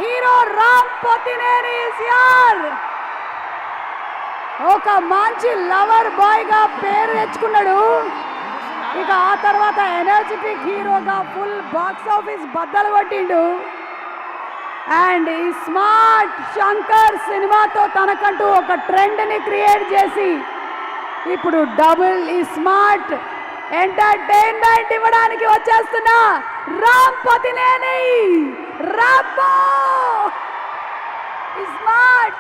Hero Ram Pothineni is here. ఒక మంచి lover boy గా పేరు తెచ్చుకున్నాడు. ఇక ఆ తర్వాత ఎనర్జెటిక్ హీరోగా ఫుల్ బాక్స్ ఆఫీస్ బద్దలు కొట్టిండు. అండ్ ఈ స్మార్ట్ శంకర్ సినిమాతో తనకంటూ ఒక ట్రెండ్ని క్రియేట్ చేసి ఇప్పుడు డబుల్ ఈ స్మార్ట్ ఎంటర్టైన్మెంట్ ఇవ్వడానికి వచ్చేస్తున్న రామ్ పోతినేని. రాంబో స్మార్ట్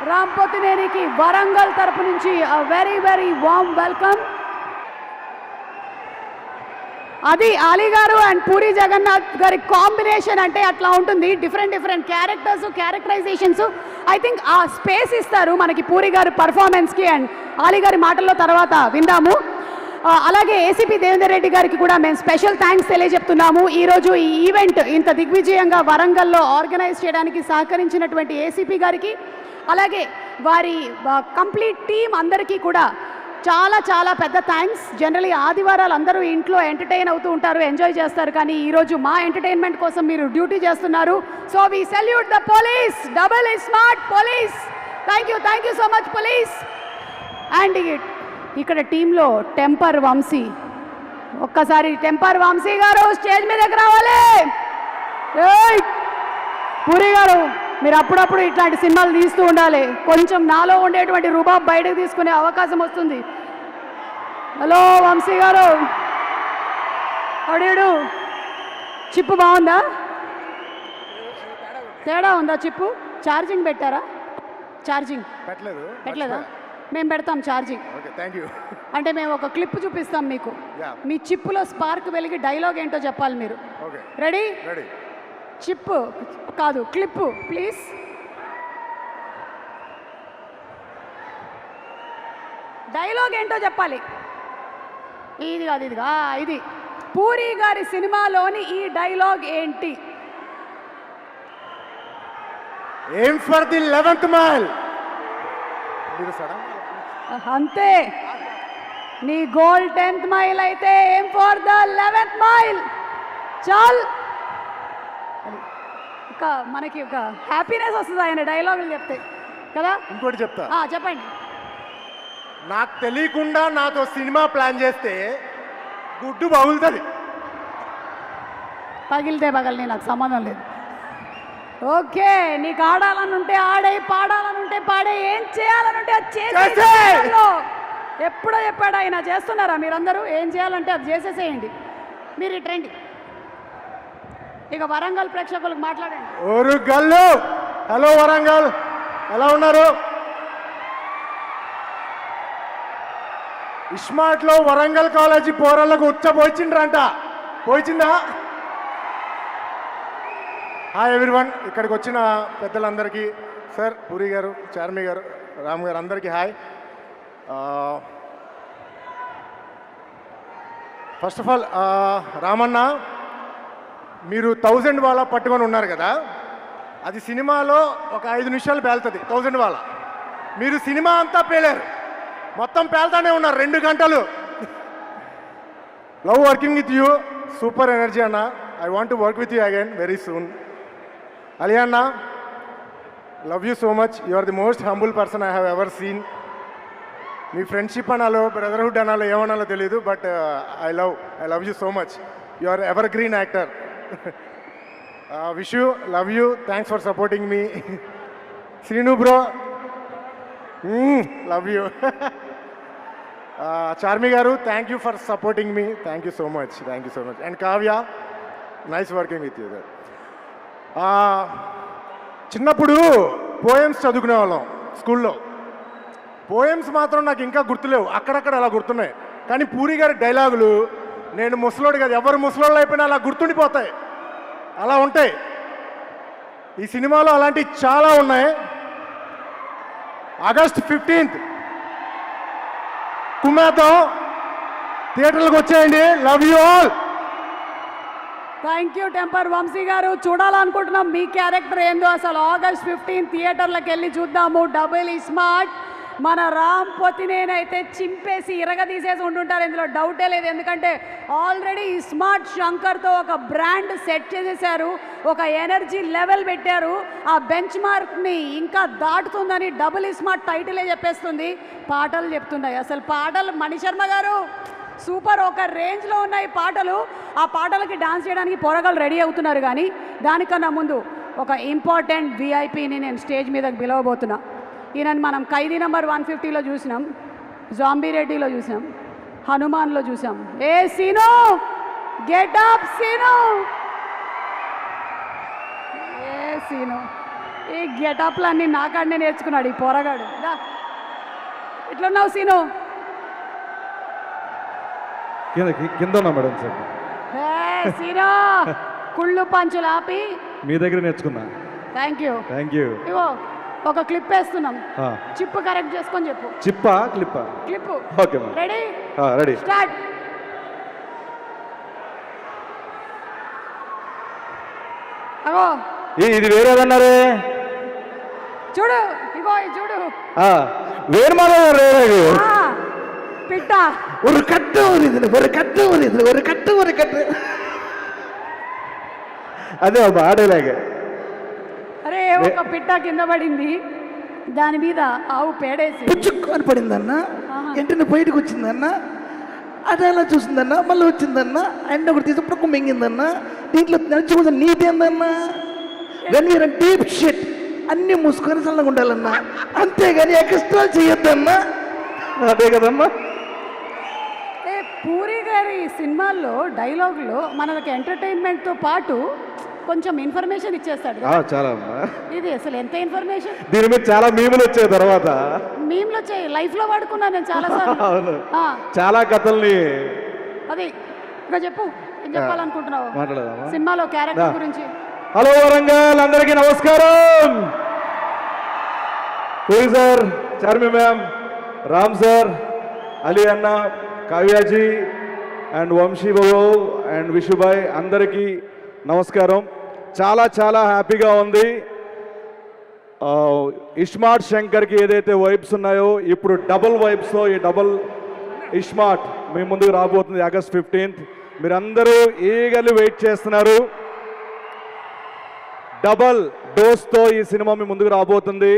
రామ్ పోతినేనికి వరంగల్ తరపు నుంచి వెరీ వెరీ వార్మ్ వెల్కమ్. అది అలీ గారు అండ్ పూరి జగన్నాథ్ గారి కాంబినేషన్ అంటే అట్లా ఉంటుంది. Different different characters, characterisations. I think ఆ స్పేస్ ఇస్తారు మనకి పూరి గారు పర్ఫార్మెన్స్కి. అండ్ అలీ గారి మాటల్లో తర్వాత విందాము. అలాగే ఏసీపీ దేవేందర్ రెడ్డి గారికి కూడా మేము స్పెషల్ థ్యాంక్స్ తెలియజెప్తున్నాము. ఈరోజు ఈ ఈవెంట్ ఇంత దిగ్విజయంగా వరంగల్లో ఆర్గనైజ్ చేయడానికి సహకరించినటువంటి ఏసీపీ గారికి, అలాగే వారి కంప్లీట్ టీం అందరికీ కూడా చాలా చాలా పెద్ద థ్యాంక్స్. జనరలీ ఆదివారాలు అందరూ ఇంట్లో ఎంటర్టైన్ అవుతూ ఉంటారు, ఎంజాయ్ చేస్తారు. కానీ ఈరోజు మా ఎంటర్టైన్మెంట్ కోసం మీరు డ్యూటీ చేస్తున్నారు. So we salute the police, double smart police. Thank you so much police. And ఇక్కడ టీంలో టెంపర్ వంశీ, ఒక్కసారి టెంపర్ వంశీ గారు స్టేజ్ మీదకి రావాలి. పూరి గారు మీరు అప్పుడప్పుడు ఇట్లాంటి సినిమాలు తీస్తూ ఉండాలి. కొంచెం నాలో ఉండేటువంటి రుబాబ్ బయటకు తీసుకునే అవకాశం వస్తుంది. హలో వంశీ గారు, అడియుడు చిప్పు బాగుందా? తేడా ఉందా చిప్పు? ఛార్జింగ్ పెట్టారా? ఛార్జింగ్ పెట్టలేదా? మేము పెడతాం ఛార్జింగ్. అంటే మేము ఒక క్లిప్ చూపిస్తాం మీకు. మీ చిప్పులో స్పార్క్ వెలిగి డైలాగ్ ఏంటో చెప్పాలి మీరు. రెడీ? చిప్పు కాదు, క్లిప్పు ప్లీజ్. డైలాగ్ ఏంటో చెప్పాలి. ఇది కాదు, ఇది పూరి గారి సినిమాలోని ఈ డైలాగ్ ఏంటి? ఏం ఫర్ ది 11th మైల్. అంతే, నీ గోల్ 10th మైల్ అయితే ఏం ఫర్ ద 11th మైల్. చాల్, మనకి ఒక హ్యాపీనెస్ వస్తుంది ఆయన డైలాగులు చెప్తే కదా. ఇంకోటి చెప్తా, చెప్పండి. నాకు తెలియకుండా నాతో సినిమా ప్లాన్ చేస్తే గుడ్డు పగులుతుంది. పగిలితే పగలని నాకు సంబంధం లేదు. ఓకే, నీకు ఆడాలని ఉంటే ఆడే, పాడాలని ఉంటే పాడే, ఏం చేయాలనుంటే అది చేసే. ఎప్పుడో చెప్పాడు ఆయన. చేస్తున్నారా మీరందరూ? ఏం చేయాలంటే అది చేసేసేయండి. మీరు ఇట్రండి, ఇక వరంగల్ ప్రేక్షకులకు మాట్లాడండి. ఓరు గల్లు, హలో వరంగల్, ఎలా ఉన్నారు? ఇస్మార్ట్లో వరంగల్ కాలేజీ పోరళ్ళకు పోయించిండ్రంట. పోయించిందా? హాయ్ ఎవ్రీవన్, ఇక్కడికి వచ్చిన పెద్దలందరికీ, సార్ పూరి గారు, చార్మి గారు, రామ్ గారు, అందరికీ hi. First of all Ramanna, మీరు 1000 వాళ్ళ పట్టుకొని ఉన్నారు కదా, అది సినిమాలో ఒక 5 నిమిషాలు పేలుతుంది 1000 వాళ్ళ. మీరు సినిమా అంతా పేలారు, మొత్తం పేలుతానే ఉన్నారు 2 గంటలు. Love working with you, super energy అన్న. I want to work with you again very soon. Ali అన్న, love you so much. You are the most humble person I have ever seen. మీ ఫ్రెండ్షిప్ అనాలో, brotherhood అనాలో, ఏమనాలో తెలియదు, but I love you so much. You are evergreen actor. Wish you, love you, thanks for supporting me. Srinu bro, love you. Charmi garu, thank you for supporting me. Thank you so much. And Kavya, nice working with you. చిన్నప్పుడు poems చదువుకునే వాళ్ళం స్కూల్లో. Poems మాత్రం నాకు ఇంకా గుర్తులేవు, అక్కడక్కడ అలా గుర్తున్నాయి. కానీ పూరి గారి డైలాగులు, నేను ముసలోడు కాదు, ఎవరు ముసలోళ్ళు అయిపోయినా అలా గుర్తుండిపోతాయి, అలా ఉంటాయి. ఈ సినిమాలో అలాంటివి చాలా ఉన్నాయి. ఆగస్ట్ 15th కుమ్మేద్దాం, థియేటర్లకు వచ్చేయండి. Love you all. Thank you Temper Vamsi గారు. చూడాలనుకుంటున్నాం మీ క్యారెక్టర్ ఏందో అసలు. ఆగస్ట్ 15 థియేటర్లకు వెళ్ళి చూద్దాము. డబుల్ స్మార్ట్ మన రామ్ పొతినేనైతే చింపేసి ఇరగదీసేసి ఉంటుంటారు, ఇందులో డౌటే లేదు. ఎందుకంటే ఆల్రెడీ స్మార్ట్ శంకర్తో ఒక బ్రాండ్ సెట్ చేసేసారు, ఒక ఎనర్జీ లెవెల్ పెట్టారు. ఆ బెంచ్ మార్క్ని ఇంకా దాటుతుందని డబుల్ స్మార్ట్ టైటిలే చెప్పేస్తుంది. పాటలు చెప్తున్నాయి, అసలు పాటలు మణిశర్మ గారు సూపర్, ఒక రేంజ్లో ఉన్నాయి పాటలు. ఆ పాటలకి డాన్స్ చేయడానికి పోరగాళ్ళు రెడీ అవుతున్నారు. కానీ దానికన్నా ముందు ఒక ఇంపార్టెంట్ విఐపిని నేను స్టేజ్ మీదకి పిలవబోతున్నా. ఈయనని మనం ఖైదీ నెంబర్ 150లో చూసినాం, జాంబీ రెడ్డిలో చూసాం, హనుమాన్లో చూసాం. ఏ సీను, గెటప్ సీను, ఏ సీను, ఈ గెటప్లన్నీ నాకాడనే నేర్చుకున్నాడు ఈ పోరగాడు. ఇట్లున్నావు సీను? కింద ఉన్నా మేడం సార్. సీను కుళ్ళు పంచులు ఆపి మీ దగ్గర నేర్చుకున్నా. Thank you. ఇగో ఒక క్లిప్ వేస్తున్నాం, చిప్ కరెక్ట్ చేసుకొని చెప్పు. చిప్పా క్లిప్పా? Clip. Okay madam. Ready? Ready. Start. అగో ఇది వేరేదన్నారే, చూడు, ఇగో చూడు, వేరు మాధవ్ పిట్ట. ஒரு கட்டு ஒரு இதுல ஒரு கட்டு ஒரு இதுல ஒரு கட்டு ஒரு கட்டு, అదే ఆడేలాగా. అరే ఒక పిట్ట కింద పడింది, దాని మీద ఆవు పేడేసి పుచ్చుకొని పడిందన్న, వెంటనే బయటకు వచ్చిందన్న, అది ఎలా చూసిందన్న, మళ్ళీ వచ్చిందన్న, అండ్ ఒకటి తీసినప్పుడు మింగిందన్న. దీంట్లో నడిచి నీతి ఏందన్న, వెన్ యూర్ డీప్ షిట్ అన్ని మూసుకొని చల్లగా ఉండాలన్నా, అంతేగాని ఎక్స్ట్రా చేయొద్దన్నా. అదే కదమ్మా. పూరి గారి సినిమాల్లో డైలాగులు మనకి ఎంటర్టైన్మెంట్తో పాటు కొంచెం ఇన్ఫర్మేషన్ ఇచ్చేస్తాడు. చాలా. ఇది అసలు ఎంత ఇన్ఫర్మేషన్. దీని మీద చాలా మీములు వచ్చాయి, తర్వాత మీములు వచ్చాయి, లైఫ్లో వాడుకున్నాను నేను చాలా సార్లు. చాలా కథల్ని. అది ఇంకా చెప్పు, ఏం చెప్పాలనుకుంటున్నావు మాట్లాడదామా సినిమాలో క్యారెక్టర్ గురించి? హలో వరంగల్, అందరికీ నమస్కారం. Puri sir, Charmi ma'am, Ram sir, Ali అన్న, కావ్యాజీ అండ్ వంశీ బాబు అండ్ విషుబాయ్, అందరికీ నమస్కారం. చాలా చాలా హ్యాపీగా ఉంది. ఇస్మార్ట్ శంకర్కి ఏదైతే వైబ్స్ ఉన్నాయో ఇప్పుడు డబుల్ వైబ్స్తో ఈ డబుల్ ఇస్మార్ట్ మీ ముందుకు రాబోతుంది ఆగస్ట్ 15th. మీరందరూ ఈగర్లీ వెయిట్ చేస్తున్నారు. డబల్ డోస్తో ఈ సినిమా మీ ముందుకు రాబోతుంది.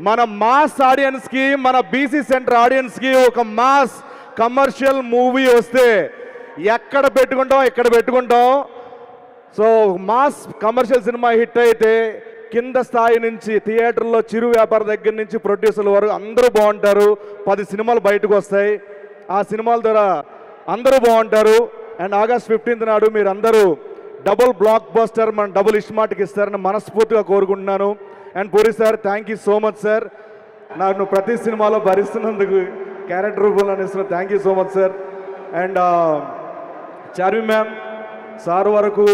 మన మాస్ ఆడియన్స్కి, మన బీసీ సెంటర్ ఆడియన్స్కి ఒక మాస్ కమర్షియల్ మూవీ వస్తే ఎక్కడ పెట్టుకుంటాం. So mass commercial cinema hit అయితే కింద స్థాయి నుంచి థియేటర్లో చిరు వ్యాపార దగ్గర నుంచి ప్రొడ్యూసర్ల వరకు అందరూ బాగుంటారు. 10 సినిమాలు బయటకు వస్తాయి, ఆ సినిమాల ద్వారా అందరూ బాగుంటారు. అండ్ ఆగస్ట్ 15th నాడు మీరు అందరూ డబుల్ బ్లాక్ బస్టర్ మన డబుల్ ఇస్మార్ట్కి ఇస్తారని మనస్ఫూర్తిగా కోరుకుంటున్నాను. And puri sir, thank you so much sir, నన్ను ప్రతి సినిమాలో భరిస్తున్నందుకు, క్యారెక్టర్ రూపంలో ఇస్తున్నా. Thank you so much sir. And Charmi ma'am sir వరకు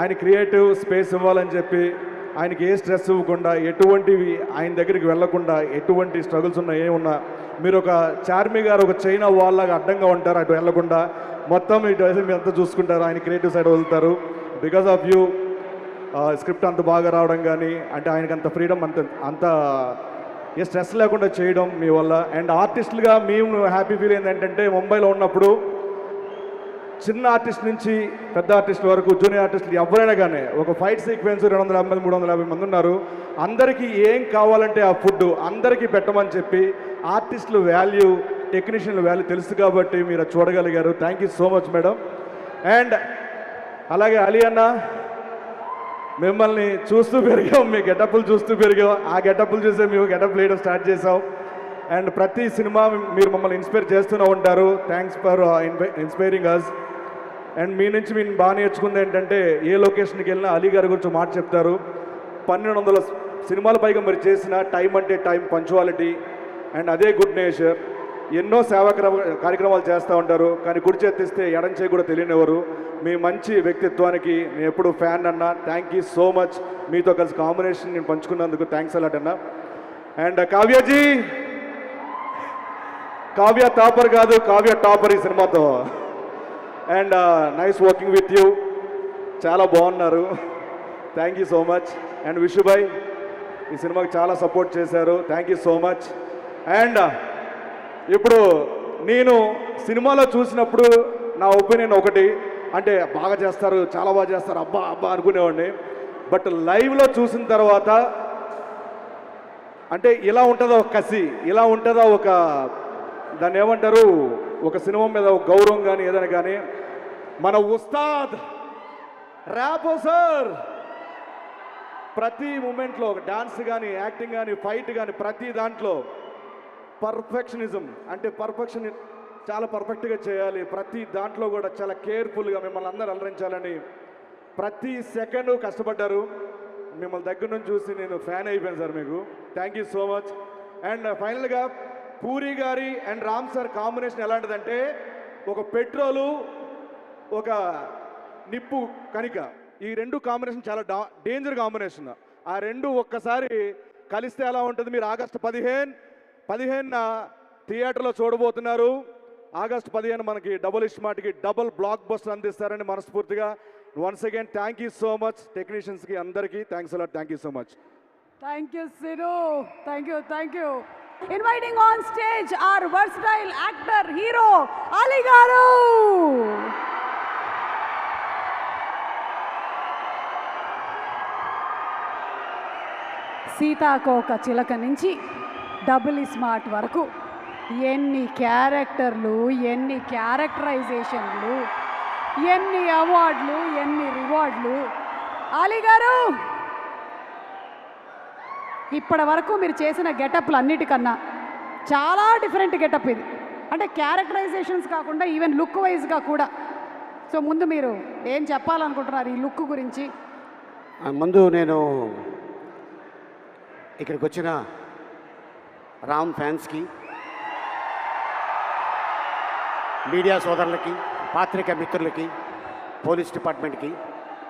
ఆయన క్రియేటివ్ స్పేస్ ఇవ్వాలని చెప్పి, ఆయనకి ఏ స్ట్రెస్ ఇవ్వకుండా, ఎటువంటివి ఆయన దగ్గరికి వెళ్లకుండా, ఎటువంటి స్ట్రగుల్స్ ఉన్నా ఏమున్నా మీరు ఒక చార్మి గారు ఒక చైనా వాల్ లాగా అడ్డంగా ఉంటారు, అటు వెళ్లకుండా మొత్తం ఇటు మీరు అంతా చూసుకుంటారు, ఆయన క్రియేటివ్ సైడ్ వదులుతారు. బికాస్ ఆఫ్ యూ స్క్రిప్ట్ అంత బాగా రావడం కానీ, అంటే ఆయనకి అంత ఫ్రీడమ్, అంత ఏ స్ట్రెస్ లేకుండా చేయడం మీ వల్ల. అండ్ ఆర్టిస్టులుగా మేము హ్యాపీ ఫీల్ ఏంటంటే, ముంబైలో ఉన్నప్పుడు చిన్న ఆర్టిస్ట్ నుంచి పెద్ద ఆర్టిస్ట్ వరకు, జూనియర్ ఆర్టిస్టులు ఎవరైనా కానీ ఒక ఫైట్ సీక్వెన్స్ 250 350 మంది ఉన్నారు. అందరికీ ఏం కావాలంటే ఆ ఫుడ్ అందరికీ పెట్టమని చెప్పి ఆర్టిస్టులు వాల్యూ, టెక్నీషియన్ల వాల్యూ తెలుసు కాబట్టి మీరు చూడగలిగారు. Thank you so much madam. And అలాగే అలీ అన్న, మిమ్మల్ని చూస్తూ పెరిగాం, మీ గెటప్లు చూస్తూ పెరిగాం, ఆ గెటప్లు చూసే మేము గెటప్ వేయడం స్టార్ట్ చేసాం. అండ్ ప్రతి సినిమా మీరు మమ్మల్ని ఇన్స్పైర్ చేస్తూనే ఉంటారు. Thanks for inspiring us. And మీ నుంచి మేము బాగా నేర్చుకుంది ఏంటంటే, ఏ లొకేషన్కి వెళ్ళినా అలీ గారి గురించి మాట చెప్తారు. 1200 సినిమాల పైగా మీరు చేసిన టైం అంటే టైం, పంచువాలిటీ అండ్ అదే గుడ్ నేచర్. ఎన్నో సేవా కార్యక్రమాలు చేస్తూ ఉంటారు, కానీ కుడి చేతిస్తే ఎడం చేయి కూడా తెలియనివ్వరు. మీ మంచి వ్యక్తిత్వానికి నేను ఎప్పుడు ఫ్యాన్ అన్న. Thank you so much. మీతో కలిసి కాంబినేషన్ నేను పంచుకున్నందుకు థ్యాంక్స్ అలాట్ అన్న. అండ్ కావ్యాజీ, కావ్య టాపర్ కాదు, కావ్య టాపర్ ఈ సినిమాతో. And nice working with you, చాలా బాగున్నారు. Thank you so much. And Vishubhai ఈ సినిమాకి చాలా సపోర్ట్ చేశారు. Thank you so much. And ఇప్పుడు నేను సినిమాలో చూసినప్పుడు నా ఒపీనియన్ ఒకటి, అంటే బాగా చేస్తారు, చాలా బాగా చేస్తారు, అబ్బా అబ్బా అనుకునేవాడిని. బట్ లైవ్లో చూసిన తర్వాత అంటే ఇలా ఉంటుందా ఒక కసి, ఇలా ఉంటుందా ఒక దాన్ని ఏమంటారు, ఒక సినిమా మీద ఒక గౌరవం కానీ ఏదైనా కానీ. మన ఉస్తాద్ ర్యాపో సార్ ప్రతి మూమెంట్లో ఒక డాన్స్ కానీ, యాక్టింగ్ కానీ, ఫైట్ కానీ, ప్రతి దాంట్లో పర్ఫెక్షనిజం, అంటే పర్ఫెక్షన్ చాలా పర్ఫెక్ట్గా చేయాలి. ప్రతి దాంట్లో కూడా చాలా కేర్ఫుల్గా మిమ్మల్ని అందరూ అలరించాలని ప్రతి సెకండ్ కష్టపడ్డారు. మిమ్మల్ని దగ్గర నుంచి చూసి నేను ఫ్యాన్ అయిపోయాను సార్, మీకు thank you so much. And ఫైనల్గా పూరి గారి అండ్ రామ్ సార్ కాంబినేషన్ ఎలాంటిదంటే ఒక పెట్రోలు, ఒక నిప్పు కణిక, ఈ రెండు కాంబినేషన్ చాలా డేంజర్ కాంబినేషన్. ఆ రెండు ఒక్కసారి కలిస్తే ఎలా ఉంటుంది, మీరు ఆగస్టు 15 థియేటర్లో చూడబోతున్నారు. ఆగస్టు 15 మనకి డబుల్ ఇస్మార్ట్కి డబుల్ బ్లాక్ బస్టర్ అందిస్తారని మనస్ఫూర్తిగా once again thank you so much. టెక్నీషియన్స్కి అందరికీ thanks a lot, thank you so much. Thank you, Siru. Thank you. Inviting on stage our versatile actor, hero, Ali Garu. సీతాకోక చిలక నుంచి double smart వరకు ఎన్ని క్యారెక్టర్లు, ఎన్ని క్యారెక్టరైజేషన్లు, ఎన్ని అవార్డులు, ఎన్ని రివార్డులు. అలీ గారు, ఇప్పటి వరకు మీరు చేసిన గెటప్లు అన్నిటికన్నా చాలా డిఫరెంట్ గెటప్ ఇది. అంటే క్యారెక్టరైజేషన్స్ కాకుండా ఈవెన్ లుక్ వైజ్గా కూడా. సో ముందు మీరు ఏం చెప్పాలనుకుంటున్నారు ఈ లుక్ గురించి? ముందు నేను ఇక్కడికి వచ్చిన రామ్ ఫ్యాన్స్కి, మీడియా సోదరులకి, పాత్రికా మిత్రులకి, పోలీస్ డిపార్ట్మెంట్కి,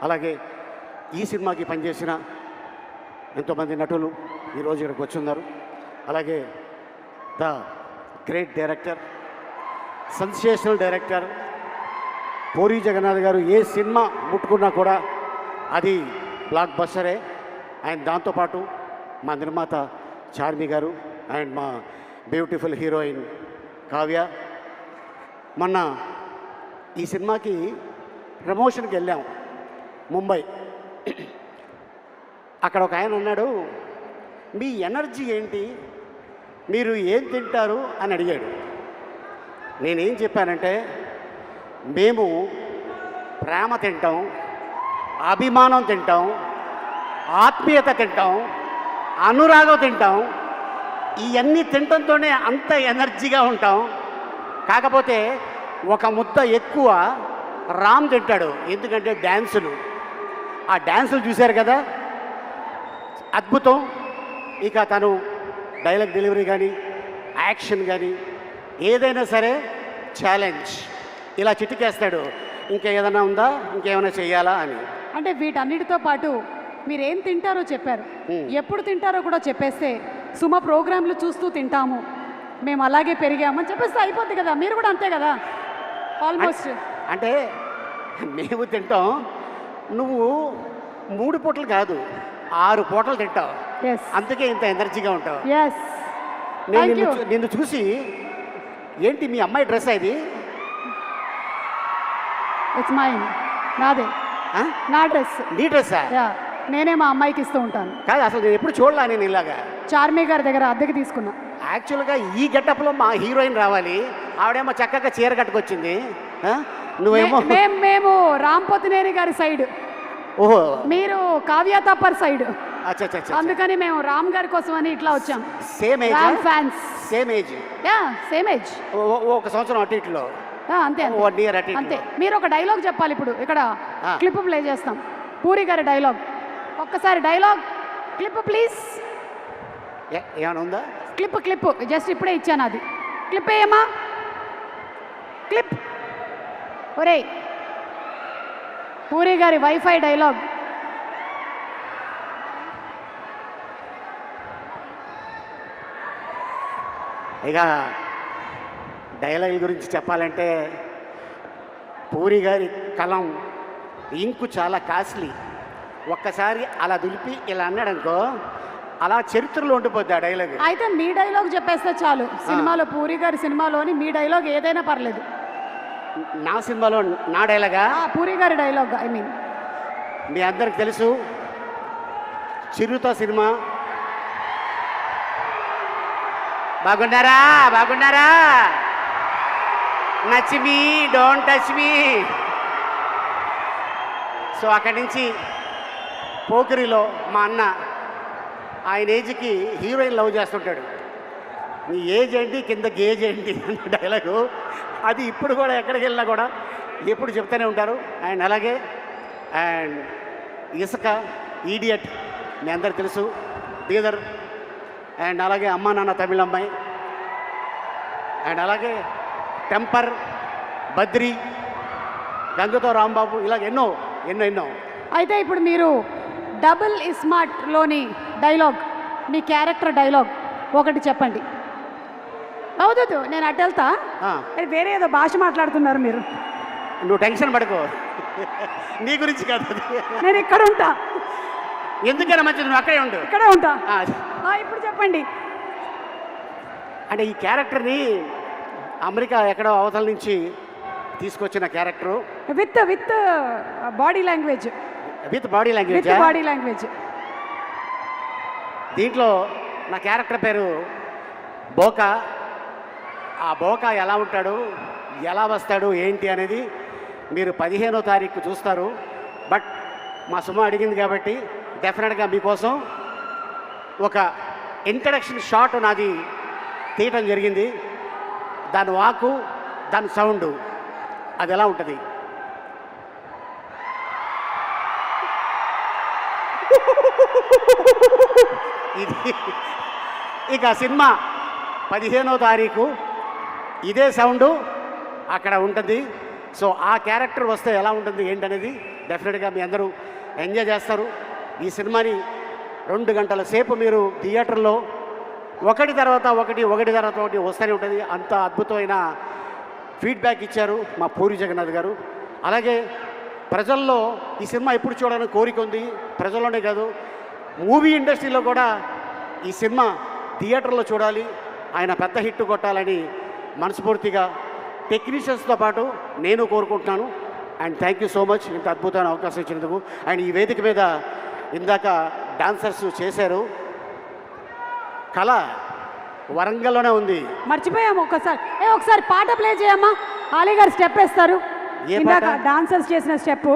అలాగే ఈ సినిమాకి పనిచేసిన ఎంతోమంది నటులు ఈరోజు ఇక్కడికి వచ్చున్నారు. అలాగే the great director, sensational director Puri Jagannadh గారు ఏ సినిమా ముట్టుకున్నా కూడా అది బ్లాక్ బస్టరే. అండ్ దాంతోపాటు మా నిర్మాత చార్మి గారు అండ్ మా బ్యూటిఫుల్ హీరోయిన్ కావ్య. మొన్న ఈ సినిమాకి ప్రమోషన్కి వెళ్ళాం ముంబై. అక్కడ ఒక ఆయన అన్నాడు, మీ ఎనర్జీ ఏంటి, మీరు ఏం తింటారు అని అడిగాడు. నేనేం చెప్పానంటే, మేము ప్రేమ తింటాం, అభిమానం తింటాం, ఆత్మీయత తింటాం, అనురాగం తింటాం. ఇవన్నీ తినటంతోనే అంత ఎనర్జీగా ఉంటాం. కాకపోతే ఒక ముద్ద ఎక్కువ రామ్ తింటాడు, ఎందుకంటే డ్యాన్సులు, ఆ డ్యాన్సులు చూశారు కదా, అద్భుతం. ఇక తను డైలాగ్ డెలివరీ కానీ, యాక్షన్ కానీ ఏదైనా సరే ఛాలెంజ్, ఇలా చిటికేస్తాడు. ఇంకా ఏదైనా ఉందా, ఇంకేమైనా చెయ్యాలా అని. అంటే వీటన్నిటితో పాటు మీరు ఏం తింటారో చెప్పారు, ఎప్పుడు తింటారో కూడా చెప్పేస్తే సుమ ప్రోగ్రాంలు చూస్తూ తింటాము, మేము అలాగే పెరిగామని చెప్పేస్తే అయిపోద్ది కదా. మీరు కూడా అంతే కదా ఆల్మోస్ట్. అంటే మేము తింటాం, నువ్వు 3 పూటలు కాదు 6 పూటలు తింటావు, అందుకే ఇంత ఎనర్జీగా ఉంటావు. నేను నిన్ను చూసి, ఏంటి మీ అమ్మాయి డ్రెస్ ఇది? ఇట్స్ మైన్, నాదే, నా డ్రెస్. నీ డ్రెస్సా? నేనే మా అమ్మాయికి ఇస్తూ ఉంటాను. కాదు, అసలు నేను ఎప్పుడు చూడలా నేను ఇలాగా. చార్మి గారి దగ్గర అద్దెకి తీసుకున్నా. యాక్చువల్గా ఈ గెటప్లో మా హీరోయిన్ రావాలి, ఆవిడేమో చక్కగా చీర కట్టుకొచ్చింది, నువ్వేమో మేము రాంపోతినేని గారి సైడ్, ఓహో మీరు కావ్య తప్పర్ సైడ్. అచ్చా, అందుకని మేము రామ్ గారి కోసం అని ఇట్లా వచ్చాం. Same age, fans. Same age, same age, ఒక సంవత్సరం అటు ఇట్లో. అంతే 1 year అటు అంతే. మీరు ఒక డైలాగ్ చెప్పాలి ఇప్పుడు, ఇక్కడ క్లిప్ ప్లే చేస్తాం. పూరి గారి డైలాగ్, ఒక్కసారి డైలాగ్ క్లిప్ ప్లీజ్. ఏమైనా ఉందా? క్లిప్ జస్ట్ ఇప్పుడే ఇచ్చాను, అది క్లిప్ ఏమా, క్లిప్. ఒరే పూరి గారి వైఫై డైలాగ్. ఇక డైలాగ్ గురించి చెప్పాలంటే, పూరి గారి కలం ఇంకు చాలా కాస్ట్లీ. ఒక్కసారి అలా దులిపి ఇలా అన్నాడనుకో, అలా చరిత్రలో ఉండిపోద్ది ఆ డైలాగ్. అయితే మీ డైలాగ్ చెప్పేస్తే చాలు. సినిమాలో పూరి గారి సినిమాలోని మీ డైలాగ్ ఏదైనా పర్లేదు. నా సినిమాలో నా డైలాగా? పూరి గారి డైలాగ్ ఐ మీన్. మీ అందరికి తెలుసు చిరుత సినిమా. బాగున్నారా? బాగున్నారా? నచ్ me don't touch me. So అక్కడి నుంచి పోకిరిలో మా అన్న ఆయన ఏజ్కి హీరోయిన్ లవ్ చేస్తుంటాడు. నీ ఏజ్ ఏంటి, కింద గేజ్ ఏంటి అన్న డైలాగు అది ఇప్పుడు కూడా ఎక్కడికి వెళ్ళినా కూడా ఎప్పుడు చెప్తూనే ఉంటారు. అండ్ అలాగే అండ్ ఇసుక, ఈడియట్ మీ అందరికి తెలుసు, బీదర్, అండ్ అలాగే అమ్మా నాన్న తమిళ అమ్మాయి, అండ్ అలాగే టెంపర్, బద్రి, గంగతో రాంబాబు, ఇలాగ ఎన్నో ఎన్నో ఎన్నో. అయితే ఇప్పుడు మీరు డబుల్ ఇస్మార్ట్లోని డైలాగ్, మీ క్యారెక్టర్ డైలాగ్ ఒకటి చెప్పండి. అవుతుంది, నేను అటు వెళ్తా. వేరే ఏదో భాష మాట్లాడుతున్నారు మీరు. నువ్వు టెన్షన్ పడుకో, నీ గురించి కాదు అది. నేను ఇక్కడ ఉంటా. ఎందుకైనా మంచిది, నువ్వు అక్కడే ఉండు. ఇక్కడే ఉంటా. ఇప్పుడు చెప్పండి. అంటే ఈ క్యారెక్టర్ని అమెరికా ఎక్కడో అవతల నుంచి తీసుకొచ్చిన character. With with body language. With body language. With body language. దీంట్లో నా క్యారెక్టర్ పేరు బోకా. ఆ బోకా ఎలా ఉంటాడు, ఎలా వస్తాడు, ఏంటి అనేది మీరు 15వ తారీఖు చూస్తారు. బట్ మా సుమ అడిగింది కాబట్టి డెఫినెట్గా మీకోసం ఒక ఇంట్రడక్షన్ షాట్ నాది తీయటం జరిగింది. దాని వాకు, దాని సౌండ్ అది ఎలా ఉంటుంది. ఇది ఇక సినిమా 15వ తారీఖు ఇదే సౌండు అక్కడ ఉంటుంది. సో ఆ క్యారెక్టర్ వస్తే ఎలా ఉంటుంది ఏంటనేది డెఫినెట్గా మీ అందరూ ఎంజాయ్ చేస్తారు. ఈ సినిమాని 2 గంటల సేపు మీరు థియేటర్లో ఒకటి తర్వాత ఒకటి వస్తూనే ఉంటుంది. అంత అద్భుతమైన ఫీడ్బ్యాక్ ఇచ్చారు మా పూరి జగన్నాథ్ గారు. అలాగే ప్రజల్లో ఈ సినిమా ఎప్పుడు చూడాలని కోరిక ఉంది. ప్రజల్లోనే కాదు, మూవీ ఇండస్ట్రీలో కూడా ఈ సినిమా థియేటర్లో చూడాలి, ఆయన పెద్ద హిట్ కొట్టాలని మనస్ఫూర్తిగా టెక్నీషియన్స్తో పాటు నేను కోరుకుంటున్నాను. And thank you so much ఇంత అద్భుతమైన అవకాశం ఇచ్చినందుకు. అండ్ ఈ వేదిక మీద ఇందాక డాన్సర్స్ చేశారు. కళ వరంగల్లోనే ఉంది. మర్చిపోయాము. ఒకసారి పాట ప్లే చేయమ్మా. ఆలీ గారు స్టెప్ వేస్తారు. ఇందాక డాన్సర్స్ చేసిన స్టెప్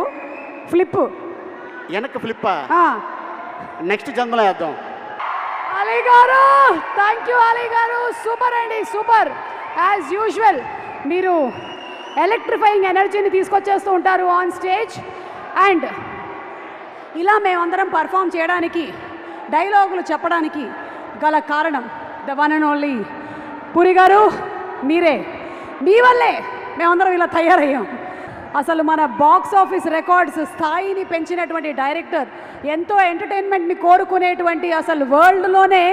ఫ్లిప్, వెనక్కి ఫ్లిప్పా? నెక్స్ట్ జన్మలో వేద్దాం. ఆలీ గారు, థ్యాంక్ యూ ఆలీ గారు. సూపర్ అండి, సూపర్. యాజ్ యూజువల్ మీరు ఎలక్ట్రిఫైయింగ్ ఎనర్జీని తీసుకొచ్చేస్తూ ఉంటారు ఆన్ స్టేజ్. అండ్ ఇలా మేమందరం పర్ఫామ్ చేయడానికి, డైలాగులు చెప్పడానికి గల కారణం the one and only puri గారు. మీరే, మీ వల్లే మేమందరం ఇలా తయారయ్యాం. అసలు మన బాక్స్ ఆఫీస్ రికార్డ్స్ స్థాయిని పెంచినటువంటి డైరెక్టర్, ఎంతో ఎంటర్టైన్మెంట్ని కోరుకునేటువంటి, అసలు వరల్డ్లోనే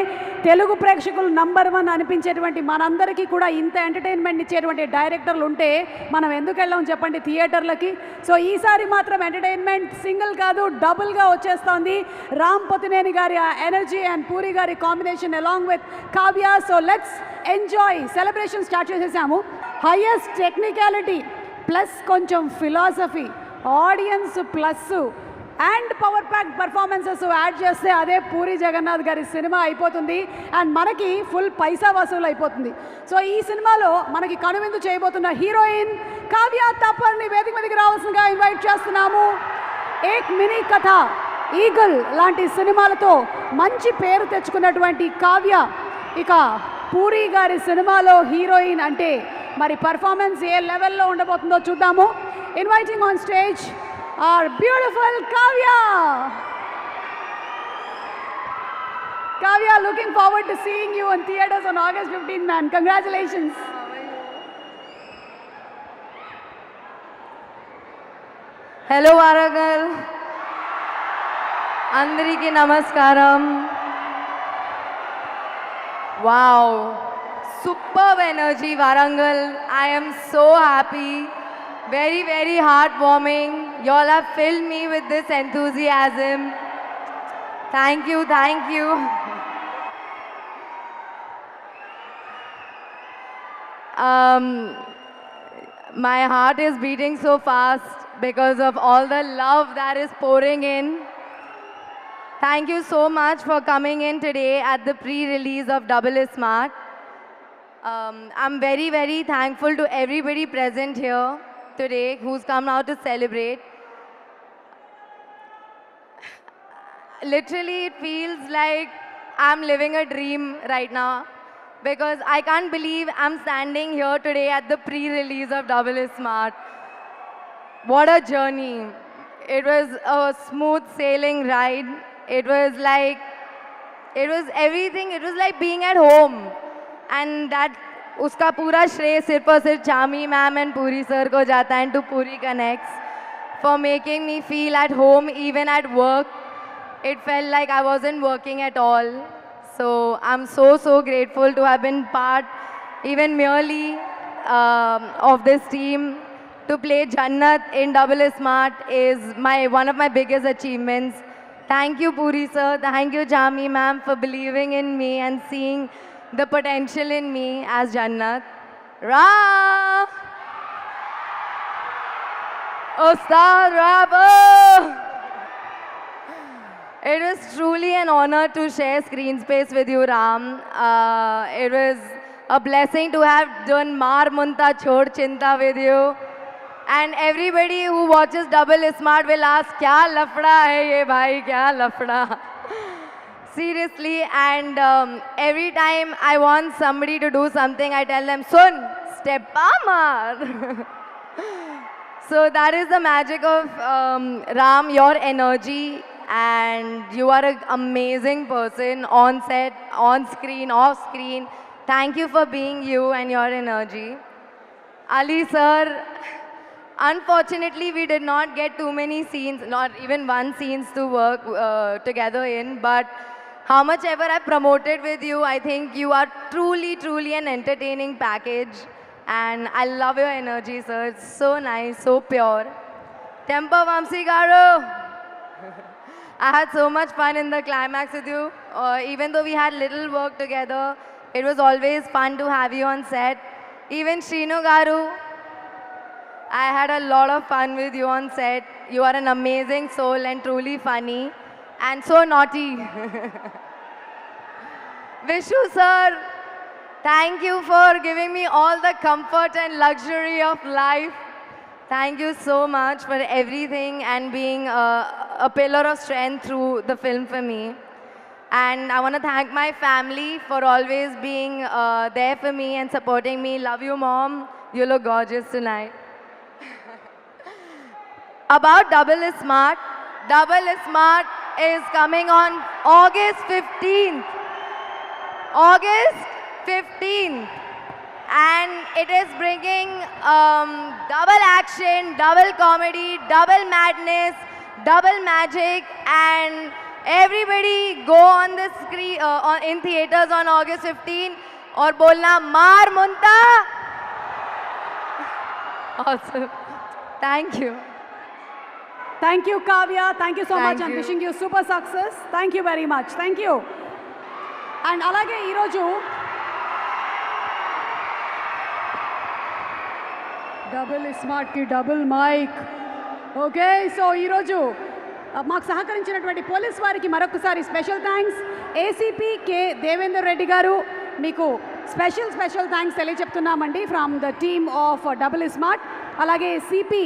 తెలుగు ప్రేక్షకులు నంబర్ 1 అనిపించేటువంటి మనందరికీ కూడా ఇంత ఎంటర్టైన్మెంట్ ఇచ్చేటువంటి డైరెక్టర్లు ఉంటే మనం ఎందుకు వెళ్ళాం చెప్పండి థియేటర్లకి. సో ఈసారి మాత్రం ఎంటర్టైన్మెంట్ సింగిల్ కాదు, డబుల్గా వచ్చేస్తోంది. రామ్ పొతినేని గారి ఎనర్జీ అండ్ పూరి గారి combination along with Kavya. So let's enjoy. Celebration start చేసేసాము. హైయెస్ట్ టెక్నికాలిటీ ప్లస్ కొంచెం philosophy, audience plus and power pack performances add చేస్తే అదే పూరి జగన్నాథ్ గారి సినిమా అయిపోతుంది. అండ్ మనకి ఫుల్ పైసా వసూలు అయిపోతుంది. సో ఈ సినిమాలో మనకి కనువిందు చేయబోతున్న హీరోయిన్ కావ్య తాపర్ని వేదిక మీదకి రావాల్సిందిగా ఇన్వైట్ చేస్తున్నాము. ఏక్ మినీ కథ, ఈగల్ లాంటి సినిమాలతో మంచి పేరు తెచ్చుకున్నటువంటి కావ్య ఇక పూరి గారి సినిమాలో హీరోయిన్ అంటే మరి పర్ఫార్మెన్స్ ఏ లెవెల్లో ఉండబోతుందో చూద్దాము. Inviting on stage our beautiful Kavya. Kavya, looking forward to seeing you in theaters on August 15th, man. Congratulations. Hello, Warangal. Andariki namaskaram. Wow, superb energy, Warangal. I am so happy. Very, very heartwarming. You all have filled me with this enthusiasm. Thank you, thank you. My heart is beating so fast because of all the love that is pouring in. Thank you so much for coming in today at the pre-release of Double is Smart. I'm very, very thankful to everybody present here today who's come out to celebrate. Literally, it feels like I'm living a dream right now because I can't believe I'm standing here today at the pre-release of Double is Smart. What a journey. It was a smooth sailing ride. It was everything. It was like being at home. And that uska pura shray sir par sir Chami ma'am and Puri sir ko jata and to Puri Connects for making me feel at home even at work. It felt like I wasn't working at all. So I'm so, so grateful to have been part, even merely, of this team. To play Jannat in Double is Smart is one of my biggest achievements. Thank you, Puri sir. Thank you, Jami ma'am, for believing in me and seeing the potential in me as Jannat. Ra! Ustad Rabo! It was truly an honor to share screen space with you, Ram. It was a blessing to have done Mar Munta Chhod Chinta with you. And everybody who watches Double is Smart will ask, kya lafda hai ye bhai, kya lafda? Seriously, and every time I want somebody to do something, I tell them, Sun, step Mar. So that is the magic of Ram, your energy. And you are an amazing person on set, on screen, off screen. Thank you for being you and your energy. Ali sir, unfortunately we did not get too many scenes, not even one scenes to work together in, but how much ever I promoted with you, I think you are truly, truly an entertaining package. And I love your energy, sir. It's so nice, so pure. Tempa Vamsi Garu. I had so much fun in the climax with you. Even though we had little work together, it was always fun to have you on set. Even Shrinu Garu, I had a lot of fun with you on set. You are an amazing soul and truly funny and so naughty. Vishu sir, thank you for giving me all the comfort and luxury of life. Thank you so much for everything and being a pillar of strength through the film for me. And I want to thank my family for always being there for me and supporting me. Love you, Mom. You look gorgeous tonight. About Double is Smart. Double is Smart is coming on August 15th. August 15th. And it is bringing double action, double comedy, double madness, double magic, and everybody go on the screen in theaters on August 15 और बोलना मार मुंता. Awesome. Thank you. Thank you, Kavya. Thank you so Thank much and you. wishing you super success. Thank you very much. Thank you. And అలాగే ఈరోజు double స్మార్ట్కి double mike. Okay, so ఈరోజు మాకు సహకరించినటువంటి police వారికి మరొకసారి special thanks. ACP K Devender Reddy garu, మీకు special thanks తెలియజెప్తున్నామండి from the team of double smart. అలాగే సిపి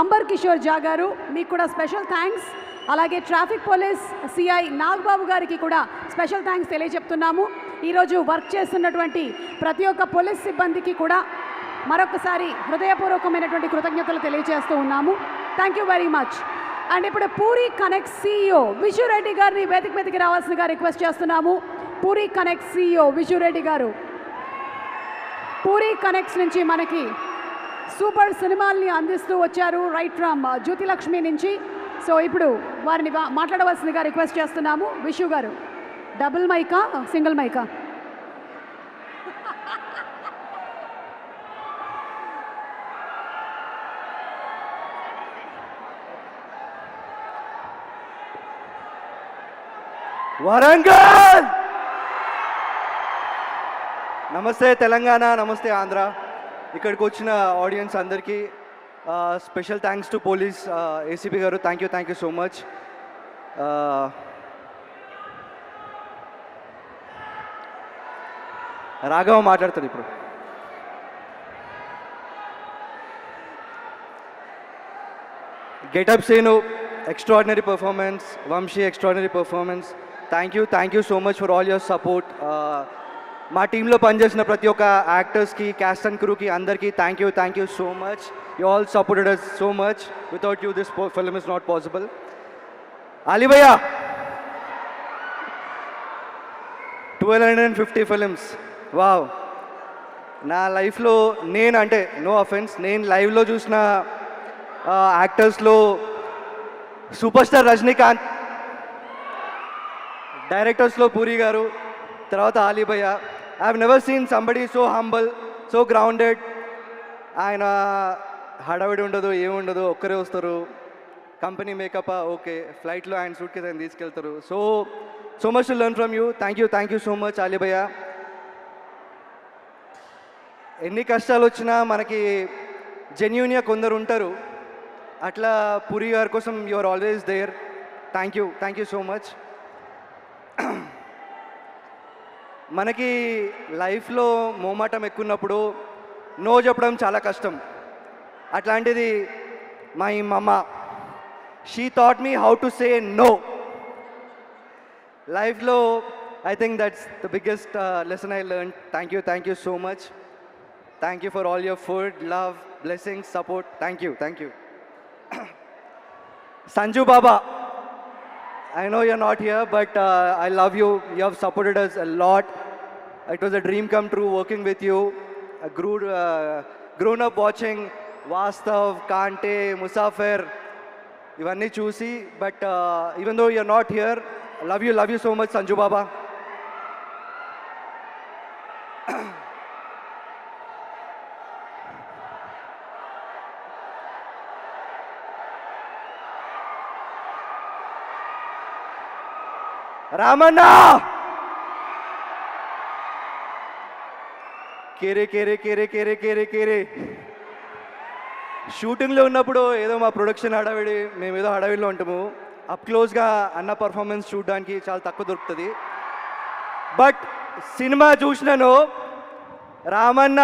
అంబర్ కిషోర్ జా గారు, మీకు కూడా స్పెషల్ థ్యాంక్స్. అలాగే ట్రాఫిక్ పోలీస్ సిఐ నాగబాబు గారికి కూడా స్పెషల్ థ్యాంక్స్ తెలియజెప్తున్నాము. ఈరోజు వర్క్ చేస్తున్నటువంటి ప్రతి ఒక్క పోలీస్ సిబ్బందికి కూడా మరొకసారి హృదయపూర్వకమైనటువంటి కృతజ్ఞతలు తెలియజేస్తూ ఉన్నాము. Thank you very much. And ఇప్పుడు పూరి కనెక్ట్ సిఇఓ విజురెడ్డి గారిని వేదిక మీదకి రావాల్సిందిగా రిక్వెస్ట్ చేస్తున్నాము. పూరి కనెక్ట్ సిఇఓ విజురెడ్డి గారు పూరి కనెక్ట్స్ నుంచి మనకి సూపర్ సినిమాల్ని అందిస్తూ వచ్చారు, రైట్ ఫ్రమ్ జ్యోతిలక్ష్మి నుంచి. సో ఇప్పుడు వారిని మాట్లాడవలసిందిగా రిక్వెస్ట్ చేస్తున్నాము. విషు గారు, డబుల్ మైకా సింగిల్ మైకా? వరంగల్, నమస్తే తెలంగాణ, నమస్తే ఆంధ్ర. ఇక్కడికి వచ్చిన ఆడియన్స్ అందరికీ special thanks to police ACP garu. Thank you so much. Raghava మాట్లాడతాడు ఇప్పుడు. Getup Seenu extraordinary performance, Vamsi extraordinary performance. Thank you so much for all your support. మా టీంలో పనిచేసిన ప్రతి ఒక్క యాక్టర్స్కి, క్యాస్ట్ అండ్ క్రూకి అందరికీ thank you so much. You all supported us so much. Without you this film is not possible. Ali భయ్యా 1250 films, wow. నా లైఫ్లో నేను అంటే నో అఫెన్స్, నేను లైవ్లో చూసిన యాక్టర్స్లో సూపర్ స్టార్ రజనీకాంత్, డైరెక్టర్స్లో పూరి గారు, తర్వాత అలీ భయ్యా. I have never seen somebody so humble, so grounded. ఆయన హడావిడి ఉండదు, ఏముండదు, ఒక్కరే వస్తారు. కంపెనీ మేకప్ ఓకే, ఫ్లైట్లో ఆయన సూట్ కేసు ఆయన తీసుకెళ్తారు. So much to learn from you. Thank you so much Ali భయ్యా. ఎన్ని కష్టాలు వచ్చినా మనకి జెన్యూన్గా కొందరు ఉంటారు. అట్లా పూరి గారి కోసం you are always there. Thank you so much. మనకి లైఫ్లో మోమాటం ఎక్కున్నప్పుడు నో చెప్పడం చాలా కష్టం. అట్లాంటిది my mamma, she taught me how to say no. లైఫ్లో I think that's the biggest lesson I learn. Thank you so much. Thank you for all your food, love, blessings, support. Thank you. Sanju Baba, I know you're not here, but I love you. You have supported us a lot. It was a dream come true working with you. I grown up watching Vastav, Kante, Musafir, ivanni chusi. But even though you're not here, I love you so much, Sanju Baba. Ramanna కేరే షూటింగ్లో ఉన్నప్పుడు ఏదో మా production హడావిడి, మేమేదో హడావిడిలో ఉంటాము. Up క్లోజ్గా అన్న పర్ఫార్మెన్స్ చూడడానికి చాలా తక్కువ దొరుకుతుంది. బట్ సినిమా చూసినాను, రామన్న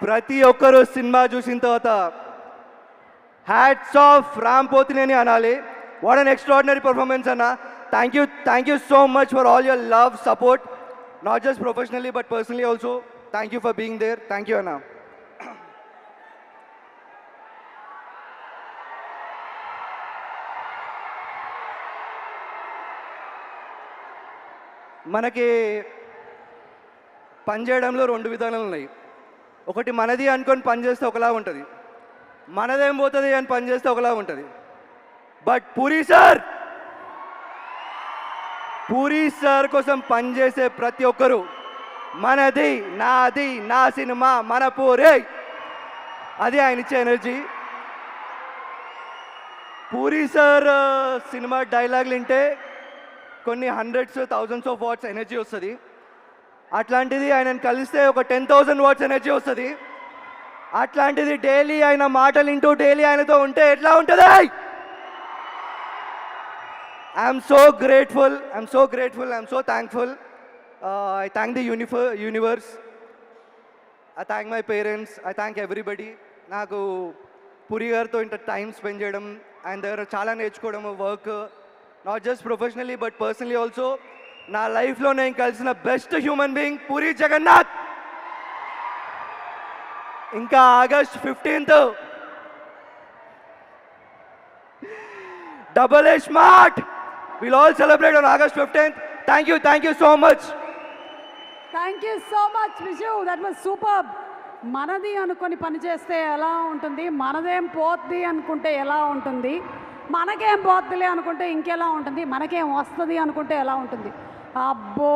ప్రతి ఒక్కరు సినిమా చూసిన తర్వాత హ్యాట్స్ ఆఫ్ రామ్ పోతినేని అనాలి. వాట్ అన్ ఎక్స్ట్రాడినరీ పర్ఫార్మెన్స్ అన్న. Thank you so much for all your love, support, not just professionally but personally also. Thank you for being there. Thank you అన్న. మనకి పనిచేయడంలో రెండు విధానాలు ఉన్నాయి. ఒకటి మనది అనుకొని పనిచేస్తే ఒకలా ఉంటుంది, మనదేం పోతుంది అని పనిచేస్తే ఒకలా ఉంటుంది. బట్ పూరి సార్ కోసం పనిచేసే ప్రతి ఒక్కరు మనది, నాది, నా సినిమా, మన పూరి, అది ఆయన ఇచ్చే ఎనర్జీ. పూరి సార్ సినిమా డైలాగులు వింటే కొన్ని hundreds, thousands of watts energy వస్తుంది. అట్లాంటిది ఆయనను కలిస్తే ఒక 10,000 వాట్స్ ఎనర్జీ వస్తుంది. అట్లాంటిది డైలీ ఆయన మాటలు వింటూ డైలీ ఆయనతో ఉంటే ఎట్లా ఉంటుంది? I'm so grateful, I'm so thankful. I thank the universe, I thank my parents, I thank everybody. నాకు పూరి గారితో ఇంత టైం స్పెండ్ చేయడం, ఆయన దగ్గర చాలా నేర్చుకోవడం, work not just professionally but personally also. నా లైఫ్లో నేను కలిసిన best human being Puri Jagannadh. ఇంకా August 15th Double A Smart. We'll all celebrate on August 15th. Thank you so much. Thank you so much Viju, that was super. మనది అనుకొని పని చేస్తే ఎలా ఉంటుంది, మనదేం పోద్ది అనుకుంటే ఎలా ఉంటుంది, మనకేం పోద్దిలే అనుకుంటే ఇంకెలా ఉంటుంది, మనకేం వస్తుంది అనుకుంటే ఎలా ఉంటుంది. అబ్బో,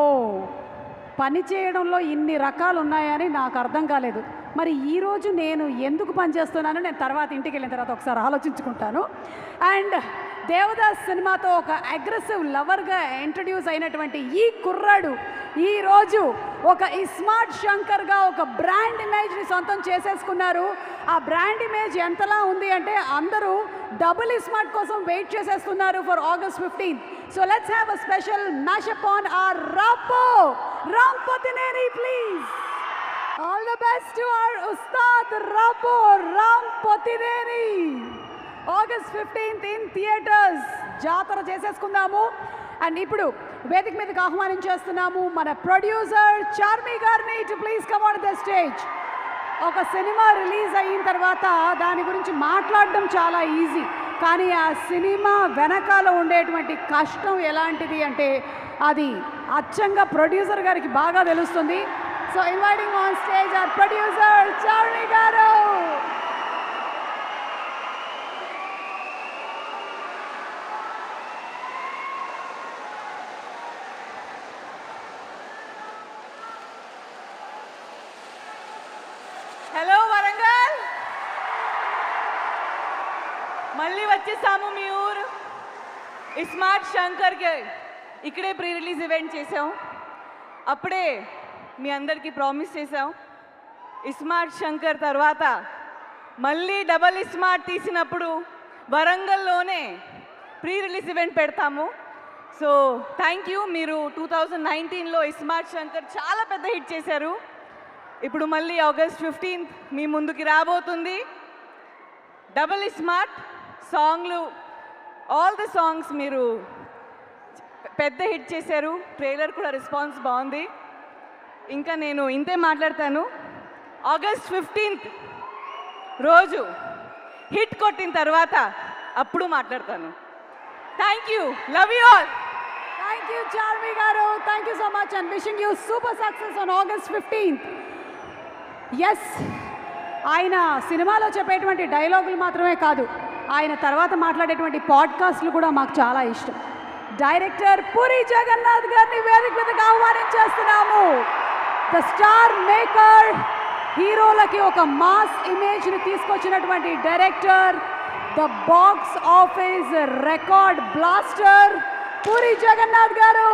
పని చేయడంలో ఇన్ని రకాలు ఉన్నాయని నాకు అర్థం కాలేదు. మరి ఈరోజు నేను ఎందుకు పనిచేస్తున్నానో నేను తర్వాత ఇంటికి వెళ్ళిన తర్వాత ఒకసారి ఆలోచించుకుంటాను. అండ్ దేవదాస్ సినిమాతో ఒక అగ్రెసివ్ లవర్గా ఇంట్రడ్యూస్ అయినటువంటి ఈ కుర్రాడు ఈరోజు ఒక ఇస్మార్ట్ శంకర్గా ఒక బ్రాండ్ ఇమేజ్ని సొంతం చేసేసుకున్నారు. ఆ బ్రాండ్ ఇమేజ్ ఎంతలా ఉంది అంటే అందరూ డబుల్ ఇస్మార్ట్ కోసం వెయిట్ చేసేస్తున్నారు for August 15th. So let's have a special mashup on our Ram Potineni, please. All the best to our Ustad Ram Potineni. August 15th in theaters. జాతర చేసేసుకుందాము. అండ్ ఇప్పుడు వేదిక మీదకి ఆహ్వానించేస్తున్నాము మన ప్రొడ్యూసర్ చార్మి గారిని to please come on the stage. ఒక cinema release అయిన తర్వాత దాని గురించి మాట్లాడడం చాలా ఈజీ, కానీ ఆ సినిమా వెనకాల ఉండేటువంటి కష్టం ఎలాంటిది అంటే అది అచ్చంగా ప్రొడ్యూసర్ గారికి బాగా తెలుస్తుంది. So inviting on stage our producer Charmi గారు. హలో వరంగల్, మళ్ళీ వచ్చేసాము మీ ఊరు ఇస్మార్ట్ శంకర్కి. ఇక్కడే ప్రీ రిలీజ్ ఈవెంట్ చేసాం. అప్పుడే మీ అందరికీ ప్రామిస్ చేసాం, ఇస్మార్ట్ శంకర్ తర్వాత మళ్ళీ డబల్ ఇస్మార్ట్ తీసినప్పుడు వరంగల్లోనే ప్రీ రిలీజ్ ఈవెంట్ పెడతాము. So thank you. మీరు 2019లో ఇస్మార్ట్ శంకర్ చాలా పెద్ద హిట్ చేశారు. ఇప్పుడు మళ్ళీ August 15th మీ ముందుకి రాబోతుంది డబుల్ స్మార్ట్ సాంగ్లు. ఆల్ ద సాంగ్స్ మీరు పెద్ద హిట్ చేశారు. ట్రైలర్ కూడా రెస్పాన్స్ బాగుంది. ఇంకా నేను ఇంతే మాట్లాడతాను. August 15th రోజు హిట్ కొట్టిన తర్వాత అప్పుడు మాట్లాడతాను. Thank you. Love you all. Thank you Charmi garu. Thank you so much and wishing you super success on August 15th. Yes, ఆయన సినిమాలో చెప్పేటువంటి డైలాగులు మాత్రమే కాదు, ఆయన తర్వాత మాట్లాడేటువంటి పాడ్కాస్ట్లు కూడా మాకు చాలా ఇష్టం. డైరెక్టర్ పూరి జగన్నాథ్ గారిని వేదిక మీదకి ఆహ్వానించేస్తున్నాము. ద స్టార్ మేకర్, హీరోలకి ఒక మాస్ ఇమేజ్ని తీసుకొచ్చినటువంటి director, the box office record blaster Puri Jagannadh గారు.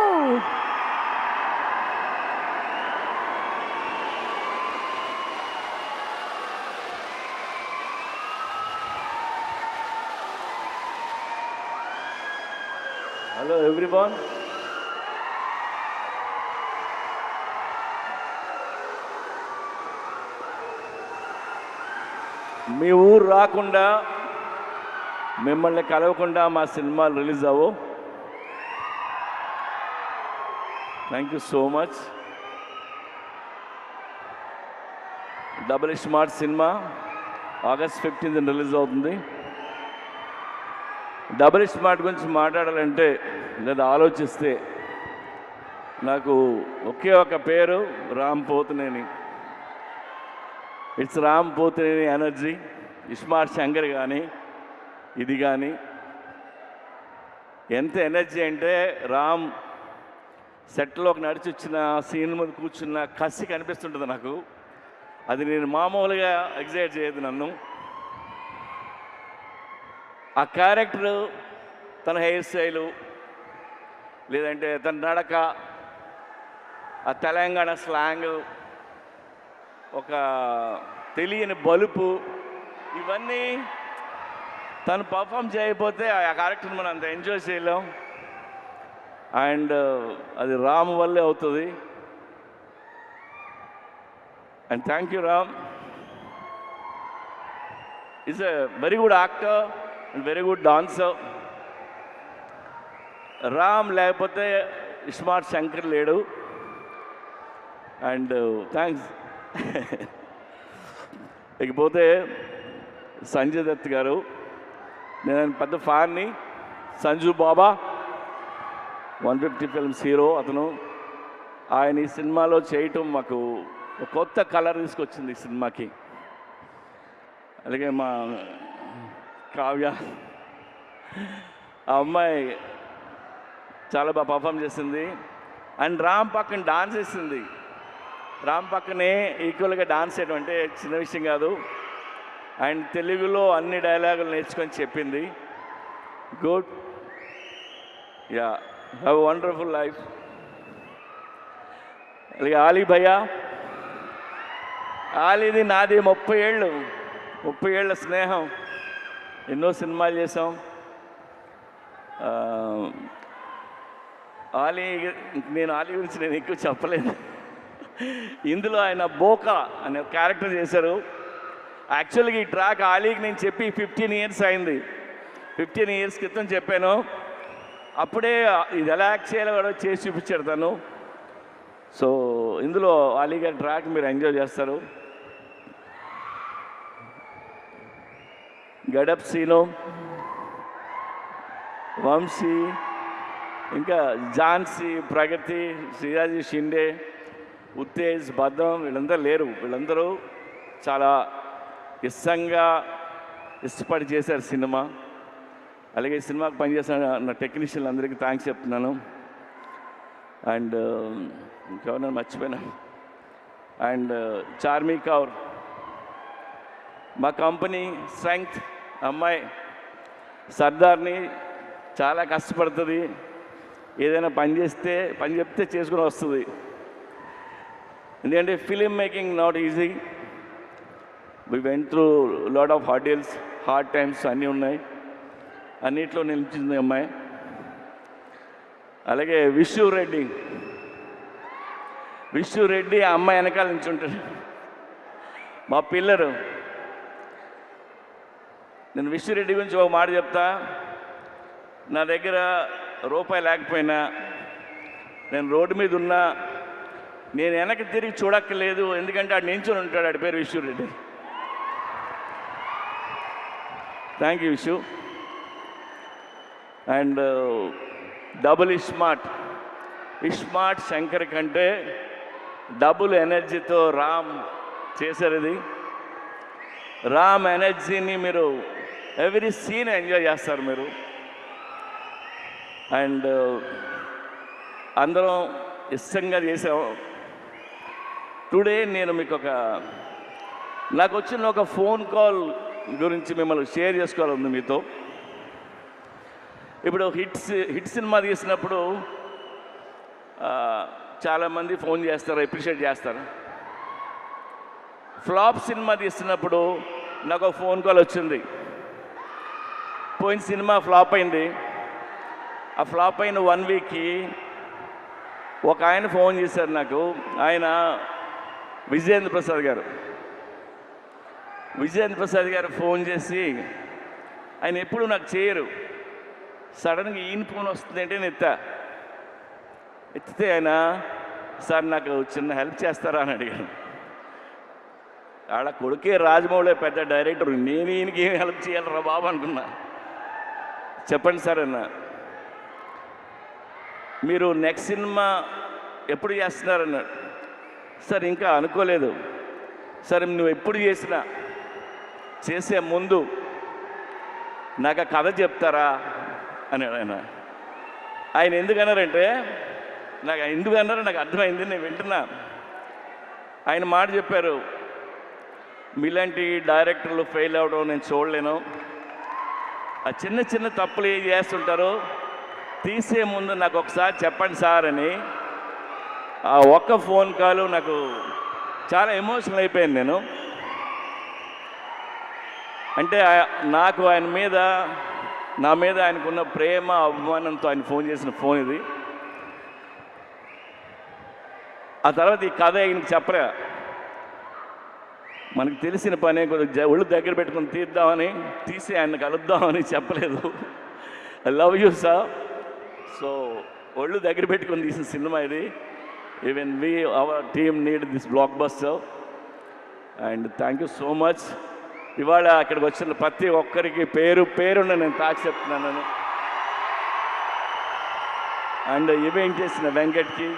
Hello everyone. మీ ఊరు రాకుండా మిమ్మల్ని కలవకుండా మా సినిమాలు రిలీజ్ అవ్వవు. Thank you so much. Double smart సినిమా August 15th రిలీజ్ అవుతుంది. డబుల్ స్మార్ట్ గురించి మాట్లాడాలంటే లేదా ఆలోచిస్తే నాకు ఒకే ఒక పేరు, రామ్ పోతినేని. It's Ram Pothineni energy. ఇస్మార్ట్ శంకర్ కానీ ఇది కానీ ఎంత ఎనర్జీ అంటే రామ్ సెట్లోకి నడిచి వచ్చిన సీన్ మీద కూర్చున్న కసి కనిపిస్తుంటుంది నాకు. అది నేను మామూలుగా ఎగ్జైట్ చేయదు నన్ను. ఆ క్యారెక్టరు, తన హెయిర్ స్టైలు, లేదంటే తన నడక, ఆ తెలంగాణ స్లాంగ్, ఒక తెలియని బలుపు, ఇవన్నీ తను పర్ఫామ్ చేయకపోతే ఆ క్యారెక్టర్ని మనం అంత ఎంజాయ్ చేయలేం. అండ్ అది రామ్ వల్లే అవుతుంది. And thank you Ram. Is a very good actor and very good dancer. Ram లేకపోతే ఇస్మార్ట్ శంకర్ లేడు. And thanks. ఇకపోతే సంజయ్ దత్ గారు, నేను పెద్ద ఫ్యాన్ని. సంజు బాబా 150 ఫిల్మ్స్ హీరో అతను. ఆయన ఈ సినిమాలో చేయటం మాకు ఒక కొత్త కలర్ తీసుకొచ్చింది ఈ సినిమాకి. అలాగే మా కావ్య, ఆ అమ్మాయి చాలా బాగా పర్ఫామ్ చేసింది. అండ్ రామ్ పక్కన డాన్స్ చేసింది. రామ్ పక్కనే ఈక్వల్గా డాన్స్ చేయడం అంటే చిన్న విషయం కాదు. అండ్ తెలుగులో అన్ని డైలాగులు నేర్చుకొని చెప్పింది. Good. Yeah, have a wonderful life. అలాగే ఆలీ భయ్య, ఆలీది నాది 30 ఏళ్ళ స్నేహం, ఎన్నో సినిమాలు చేసాం. నేను ఆలీ గురించి నేను ఎక్కువ చెప్పలేదు. ఇందులో ఆయన బోకా అనే క్యారెక్టర్ చేశారు. యాక్చువల్గా ఈ ట్రాక్ ఆలీకి నేను చెప్పి 15 ఇయర్స్ అయింది. 15 ఇయర్స్ క్రితం చెప్పాను. అప్పుడే ఇది ఎలా యాక్ట్ చేయాలో కూడా చేసి చూపించాడు తను. సో ఇందులో ఆలీ గారి ట్రాక్ మీరు ఎంజాయ్ చేస్తారు. గడప్ సీను, వంశీ, ఇంకా ఝాన్సీ, ప్రగతి, శ్రీరాజీ షిండే, ఉత్తేజ్, భద్రం వీళ్ళందరూ లేరు. వీళ్ళందరూ చాలా ఇష్టపడి చేశారు సినిమా. అలాగే ఈ సినిమాకి పనిచేసిన నా టెక్నీషియన్లు అందరికీ థ్యాంక్స్ చెప్తున్నాను. అండ్ ఇంకెవరైనా మర్చిపోయినా. అండ్ చార్మీ కౌర్, మా కంపెనీ స్ట్రెంగ్త్ అమ్మాయి, సర్దార్ని, చాలా కష్టపడుతుంది. ఏదైనా పని చెప్తే చేసుకుని వస్తుంది. ఎందుకంటే film making not easy. We went through lot of hard times అన్నీ ఉన్నాయి. అన్నిట్లో నిలిచింది అమ్మాయి. అలాగే విష్ణు రెడ్డి ఆ అమ్మాయి వెనకాల నిల్చుంటాడు, మా పిల్లరు. నేను విష్ణు రెడ్డి గురించి ఒక మాట చెప్తా. నా దగ్గర రూపాయి లేకపోయినా, నేను రోడ్డు మీద ఉన్నా, నేను వెనక్కి తిరిగి చూడక్కర్లేదు. ఎందుకంటే ఆడు నించుని ఉంటాడు. ఆడి పేరు Vishnu Reddy. Thank you Vishnu. And double iSmart Shankar కంటే డబుల్ ఎనర్జీతో రామ్ చేశారు. ఇది రామ్ ఎనర్జీని మీరు ఎవ్రీ సీన్ ఎంజాయ్ చేస్తారు మీరు. అండ్ అందరం ఇష్టంగా చేసాం. టుడే నేను మీకు నాకు వచ్చిన ఒక ఫోన్ కాల్ గురించి మిమ్మల్ని షేర్ చేసుకోవాలంది మీతో. ఇప్పుడు హిట్ సినిమా తీసినప్పుడు చాలామంది ఫోన్ చేస్తారు, అప్రిషియేట్ చేస్తారు. ఫ్లాప్ సినిమా తీస్తున్నప్పుడు నాకు ఒక ఫోన్ కాల్ వచ్చింది. పోయిన సినిమా ఫ్లాప్ అయింది. ఆ ఫ్లాప్ అయిన 1 వీక్కి ఒక ఆయన ఫోన్ చేశారు నాకు. ఆయన విజయేంద్ర ప్రసాద్ గారు ఫోన్ చేసి, ఆయన ఎప్పుడు నాకు చేయరు, సడన్గా ఈయన ఫోన్ వస్తుందంటే నేను ఎత్తితే ఆయన, సార్ నాకు చిన్న హెల్ప్ చేస్తారా అని అడిగాను. ఆడ కొడుకే రాజమౌళి పెద్ద డైరెక్టర్, నేను ఈయనకి ఏం హెల్ప్ చేయాలరా బాబు అనుకున్నా. చెప్పండి సార్ అన్న, మీరు నెక్స్ట్ సినిమా ఎప్పుడు చేస్తున్నారన్నాడు. సార్ ఇంకా అనుకోలేదు. సరే నువ్వు ఎప్పుడు చేసే ముందు నాకు ఆ కథ చెప్తారా అన్నాడు ఆయన ఎందుకన్నారంటే, ఎందుకన్నారో నాకు అర్థమైంది, నేను వింటున్నా. ఆయన మాట చెప్పారు, మీలాంటి డైరెక్టర్లు ఫెయిల్ అవ్వడం నేను చూడలేను. ఆ చిన్న తప్పులు ఏం చేస్తుంటారో తీసే ముందు నాకు ఒకసారి చెప్పండి సార్ అని. ఆ ఒక్క ఫోన్ కాల్ నాకు చాలా ఎమోషనల్ అయిపోయాను నేను. అంటే నాకు నా మీద ఆయనకున్న ప్రేమ అభిమానంతో ఆయన ఫోన్ చేసిన ఫోన్ ఇది. ఆ తర్వాత ఈ కథ ఆయనకి చెప్పలే. మనకు తెలిసిన పని కొద్దిగా ఒళ్ళు దగ్గర పెట్టుకుని తీసి ఆయన కలుద్దామని చెప్పలేదు. I love you sir. So ఒళ్ళు దగ్గర పెట్టుకొని తీసిన సినిమా ఇది. Even our team need this block buster. And thank you so much. ఇవాళ అక్కడికి వచ్చిన ప్రతి ఒక్కరికి పేరున్న నేను తాకి చెప్తున్నాను. అండ్ ఈవెంట్ చేసిన వెంకట్కి,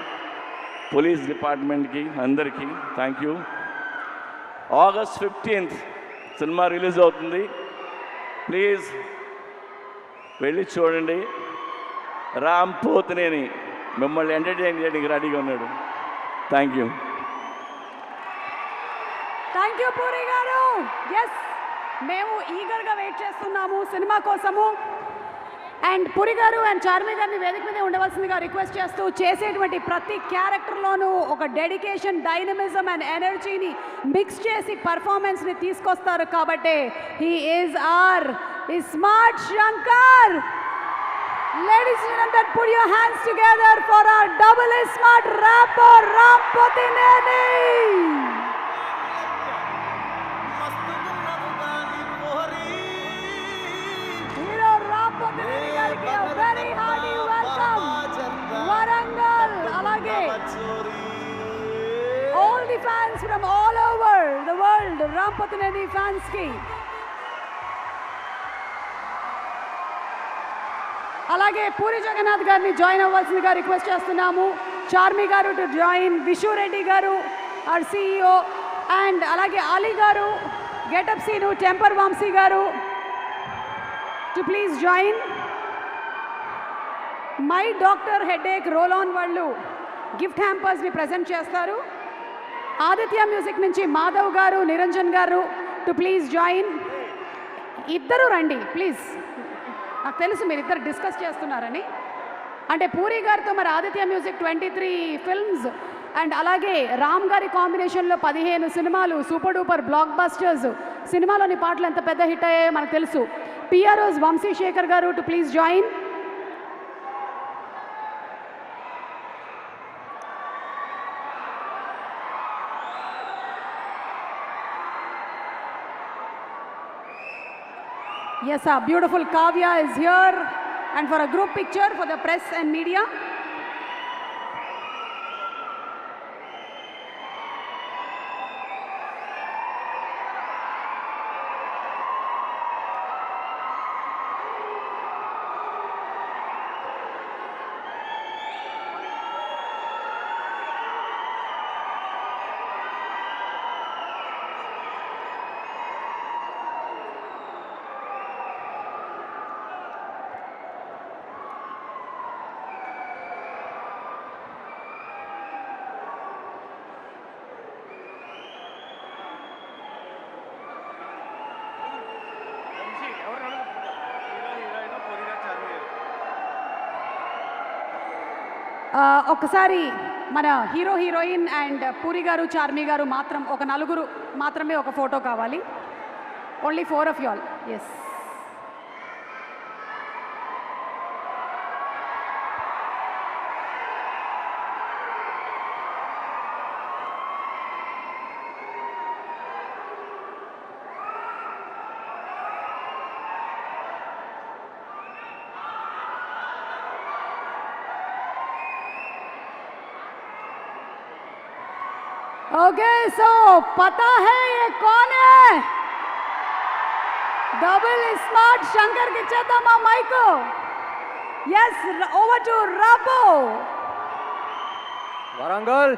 పోలీస్ డిపార్ట్మెంట్కి, అందరికీ thank you. August 15th cinema release అవుతుంది. ప్లీజ్ వెళ్ళి చూడండి. రామ్ పోతినేని మిమ్మల్ని ఎంటర్టైన్ చేయడానికి రెడీగా ఉన్నాడు. Thank you. Thank you puri గారు. ఎస్, మేము ఈగర్గా వెయిట్ చేస్తున్నాము సినిమా కోసము. అండ్ పురి గారు అండ్ చార్మి గారిని వేదిక మీద ఉండవలసిందిగా రిక్వెస్ట్ చేస్తూ చేసేటువంటి ప్రతి క్యారెక్టర్లోనూ ఒక డెడికేషన్, డైనమిజం అండ్ ఎనర్జీని మిక్స్ చేసి పర్ఫార్మెన్స్ని తీసుకొస్తారు కాబట్టి he is our smart Shankar. Ladies and gentlemen, put your hands together for our double smart rapper Ram Potineni. Hero Ram Potineni gariki a very hearty welcome. Warangal alage all the fans from all over the world, Ram Potineni fans ki. అలాగే పూరి జగన్నాథ్ గారిని join అవ్వాల్సిందిగా request చేస్తున్నాము. చార్మి గారు to join, Vishu Reddy గారు are CEO, and అలాగే అలీ గారు, getup scene, temper Vamsi గారు to please join. My doctor headache roll on వాళ్ళు gift హ్యాంపర్స్ని present చేస్తారు. ఆదిత్య మ్యూజిక్ నుంచి మాధవ్ గారు, నిరంజన్ గారు టు ప్లీజ్ జాయిన్. ఇద్దరు రండి ప్లీజ్. నాకు తెలుసు మీరు ఇద్దరు డిస్కస్ చేస్తున్నారని. అంటే పూరి గారితో మరి ఆదిత్య మ్యూజిక్ 23 ఫిల్మ్స్ అండ్ అలాగే రామ్ గారి కాంబినేషన్లో 15 సినిమాలు, సూపర్ డూపర్ బ్లాక్ బస్టర్స్, సినిమాలోని పాటలు ఎంత పెద్ద హిట్ అయ్యాయో మనకు తెలుసు. పిఆర్ఓస్ వంశీశేఖర్ గారు to please join. Yes, our beautiful Kavya is here, and for a group picture for the press and media. ఒకసారి మన హీరో, హీరోయిన్ అండ్ పూరి గారు, చార్మి గారు మాత్రం ఒక నలుగురు మాత్రమే ఒక ఫోటో కావాలి. Only 4 of you all. Yes. Okay, so पता है ये कौन है? डबल स्मार्ट शंकर की चेतमा माइको. यस, ओवर टू राबो. Warangal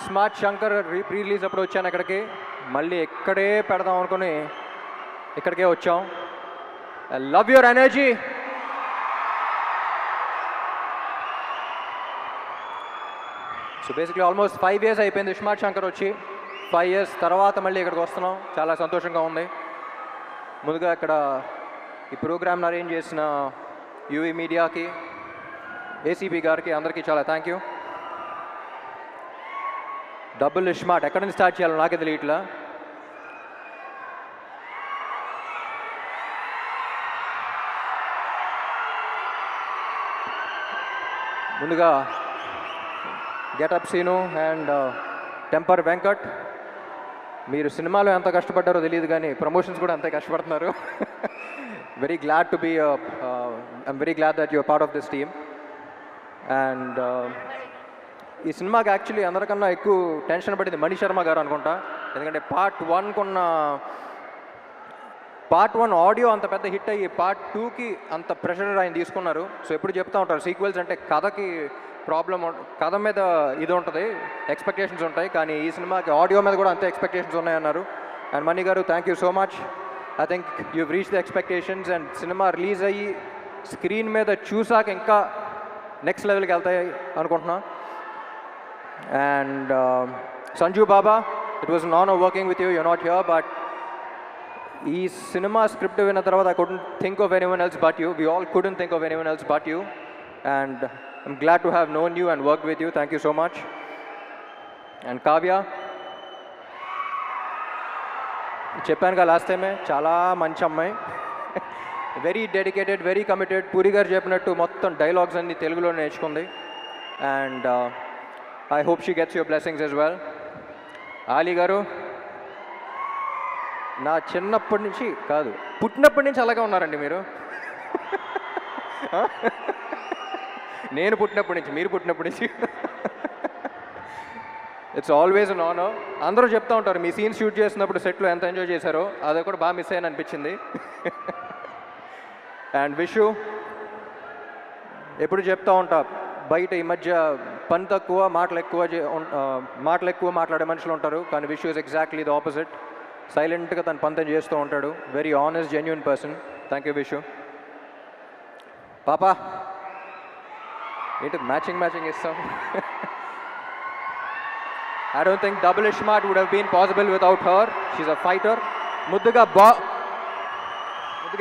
smart Shankar pre release అప్పుడు వచ్చాను ఇక్కడికి. మళ్ళీ ఇక్కడే పెడదాం అనుకుని ఇక్కడికే వచ్చాం. I love your energy. So basically almost 5 years అయిపోయింది స్మార్ట్ శంకర్ వచ్చి. 5 years తర్వాత మళ్ళీ ఇక్కడికి వస్తున్నాం. చాలా సంతోషంగా ఉంది. ముందుగా ఇక్కడ ఈ ప్రోగ్రామ్ని అరేంజ్ చేసిన యూవీ మీడియాకి, ఏసీబీ గారికి, అందరికీ చాలా థ్యాంక్ యూ. డబుల్ స్మార్ట్ ఎక్కడి నుంచి స్టార్ట్ చేయాలో నాకే తెలియట్లా. ముందుగా getup Seenu and Temper Venkat, మీరు సినిమాలో ఎంత కష్టపడ్డారో తెలియదు కానీ ప్రమోషన్స్ కూడా అంతే కష్టపడుతున్నారు. Very glad to be I'm very glad that your part of this team. And ఈ సినిమాకి యాక్చువల్లీ అందరికన్నా ఎక్కువ టెన్షన్ పడింది మణి శర్మ గారు అనుకుంటా. ఎందుకంటే పార్ట్ 1 ఆడియో అంత పెద్ద హిట్ అయ్యి పార్ట్ 2కి అంత ప్రెషర్ ఆయన తీసుకున్నారు. సో ఎప్పుడు చెప్తూ ఉంటారు సీక్వెల్స్ అంటే కథకి ప్రాబ్లం, కథ మీద ఇది ఉంటుంది, ఎక్స్పెక్టేషన్స్ ఉంటాయి. కానీ ఈ సినిమాకి ఆడియో మీద కూడా అంతే ఎక్స్పెక్టేషన్స్ ఉన్నాయన్నారు. అండ్ మణి గారు thank you so much. I think you reach the expectations. And cinema release అయ్యి స్క్రీన్ మీద చూసాక ఇంకా నెక్స్ట్ లెవెల్కి వెళ్తాయి అనుకుంటున్నా. And Sanju Baba it was an honour working with you. You not here, but ఈ సినిమా స్క్రిప్ట్ విన్న తర్వాత I couldn't think of anyone else but you. We all couldn't think of anyone else but you. And I'm glad to have known you and work with you. Thank you so much. And Kavya, చెప్పాను కదా last టైమే, చాలా మంచి అమ్మాయి, very dedicated, very committed. Puri గారు చెప్పినట్టు మొత్తం dialogues అన్ని తెలుగులో నేర్చుకుంది. And I hope she gets your blessings as well. Ali గారు, నా చిన్నప్పటి నుంచి కాదు, పుట్టినప్పటి నుంచి అలాగే ఉన్నారండి మీరు. నేను పుట్టినప్పటి నుంచి, మీరు పుట్టినప్పటి నుంచి. It's always an honour. అందరూ చెప్తూ ఉంటారు మీ సీన్ షూట్ చేసినప్పుడు సెట్లో ఎంత ఎంజాయ్ చేశారో, అది కూడా బాగా మిస్ అయ్యాను అనిపించింది. అండ్ విషు, ఎప్పుడు చెప్తూ ఉంటా, బయట ఈ మధ్య పని తక్కువ మాటలు ఎక్కువ మాట్లాడే మనుషులు ఉంటారు, కానీ Vishu is exactly the opposite. సైలెంట్గా తన పని చేస్తూ ఉంటాడు. Very honest, genuine person. Thank you Vishu. పాపా ఏంటి మ్యాచింగ్ ఇస్తాం. I don't think Double Ishmat would have been possible without her. She's a fighter. ముద్దుగా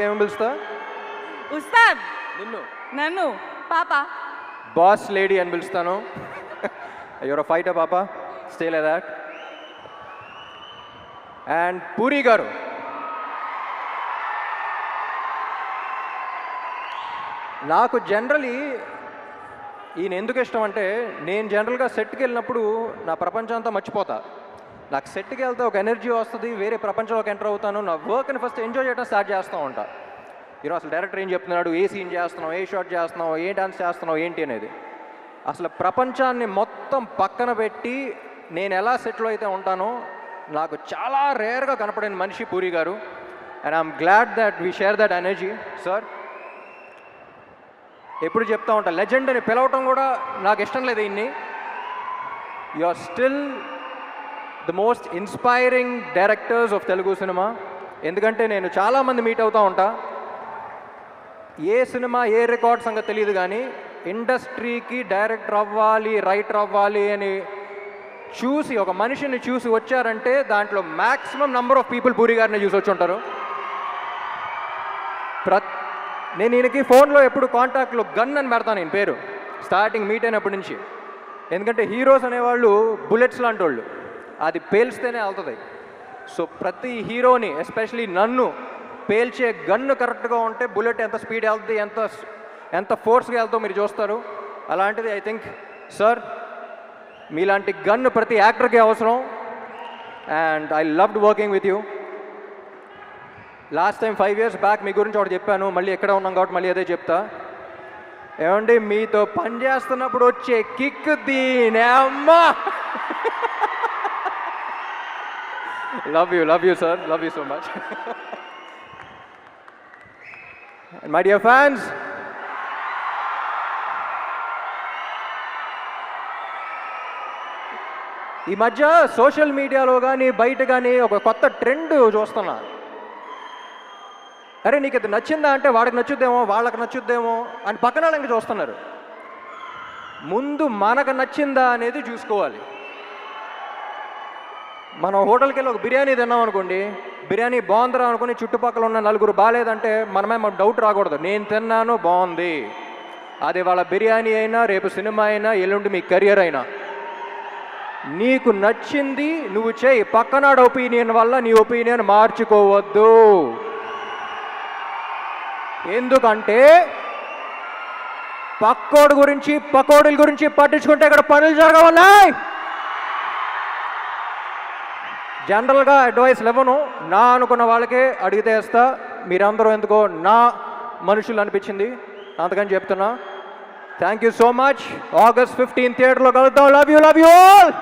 ఏమని పిలుస్తా? ఉస్తాద్. నిన్ను నన్ను పాప. బాస్ లేడీ అని పిలుస్తాను. యువర్ అ ఫైటర్ పాప. Stay like that. And puri గారు, నాకు జనరలీ ఈయన ఎందుకు ఇష్టం అంటే, నేను జనరల్గా సెట్కి వెళ్ళినప్పుడు నా ప్రపంచం అంతా మర్చిపోతా. నాకు సెట్కి వెళ్తే ఒక ఎనర్జీ వస్తుంది, వేరే ప్రపంచంలోకి ఎంటర్ అవుతాను. నా వర్క్ని ఫస్ట్ ఎంజాయ్ చేయడం స్టార్ట్ చేస్తూ ఉంటా. ఈరోజు అసలు డైరెక్టర్ ఏం చెప్తున్నాడు, ఏ సీన్ చేస్తున్నావు, ఏ షాట్ చేస్తున్నావు, ఏ డాన్స్ చేస్తున్నావు ఏంటి అనేది, అసలు ప్రపంచాన్ని మొత్తం పక్కన పెట్టి నేను ఎలా సెట్లో అయితే ఉంటానో, నాకు చాలా రేర్గా కనపడిన మనిషి పూరి గారు. And I'm glad that we share that energy. Sir, ఎప్పుడు చెప్తా ఉంటా, లెజెండ్ అని పిలవటం కూడా నాకు ఇష్టం లేదు. ఇన్ని you are still the most inspiring directors of Telugu cinema. ఎందుకంటే నేను చాలామంది మీట్ అవుతూ ఉంటా, ఏ సినిమా ఏ రికార్డ్ సంగతి తెలియదు, కానీ ఇండస్ట్రీకి డైరెక్టర్ అవ్వాలి, రైటర్ అవ్వాలి అని చూసి ఒక మనిషిని చూసి వచ్చారంటే దాంట్లో maximum number of people puri గారిని చూసి వచ్చి ఉంటారు. నేను ఈయనకి ఫోన్లో ఎప్పుడు కాంటాక్ట్లో గన్ అని పెడతాను నేను పేరు, స్టార్టింగ్ మీట్ అయినప్పటి నుంచి. ఎందుకంటే హీరోస్ అనేవాళ్ళు బుల్లెట్స్ లాంటి వాళ్ళు, అది పేల్స్తేనే వెళ్తుంది. సో ప్రతి హీరోని, ఎస్పెషలీ నన్ను పేల్చే గన్ను కరెక్ట్గా ఉంటే బుల్లెట్ ఎంత స్పీడ్ వెళ్తుంది, ఎంత ఫోర్స్గా వెళ్తుందో మీరు చూస్తారు. అలాంటిది ఐ థింక్ సార్ మీలాంటి గన్ను ప్రతి యాక్టర్కి అవసరం. And I loved working with you. Last time 5 years back మీ గురించి ఒకటి చెప్పాను, మళ్ళీ ఎక్కడ ఉన్నాం కాబట్టి మళ్ళీ అదే చెప్తా. ఏమండి, మీతో పని చేస్తున్నప్పుడు వచ్చే కిక్ దీనే అమ్మా. Love you sir, love you so much. My dear fans, ఈ మధ్య సోషల్ మీడియాలో కానీ బయట కానీ ఒక కొత్త ట్రెండ్ చూస్తున్నా. అరే నీకు ఇది నచ్చిందా అంటే వాడికి నచ్చుద్దేమో, వాళ్ళకి నచ్చుద్దేమో అని పక్కన వాళ్ళకి చూస్తున్నారు. ముందు మనకు నచ్చిందా అనేది చూసుకోవాలి. మనం హోటల్కి వెళ్ళి ఒక బిర్యానీ తిన్నాం అనుకోండి, బిర్యానీ బాగుందిరా అనుకుని చుట్టుపక్కల ఉన్న నలుగురు బాగాలేదంటే మనమే మాకు డౌట్ రాకూడదు. నేను తిన్నాను బాగుంది, అది వాళ్ళ బిర్యానీ అయినా, రేపు సినిమా అయినా, ఎల్లుండి మీ కెరియర్ అయినా, నీకు నచ్చింది నువ్వు చేయి. పక్కనాడు ఒపీనియన్ వల్ల నీ ఒపీనియన్ మార్చుకోవద్దు. ఎందుకంటే పక్కోడి గురించి పకోడీల గురించి పట్టించుకుంటే ఇక్కడ పనులు జరగవన్నాయి. జనరల్గా అడ్వైస్ ఇవ్వను, నా అనుకున్న వాళ్ళకే అడిగితే వేస్తా. మీరందరూ ఎందుకో నా మనుషులు అనిపించింది, అందుకని చెప్తున్నా. Thank you so much. August 15 థియేటర్లో కలుద్దాం. Love you all.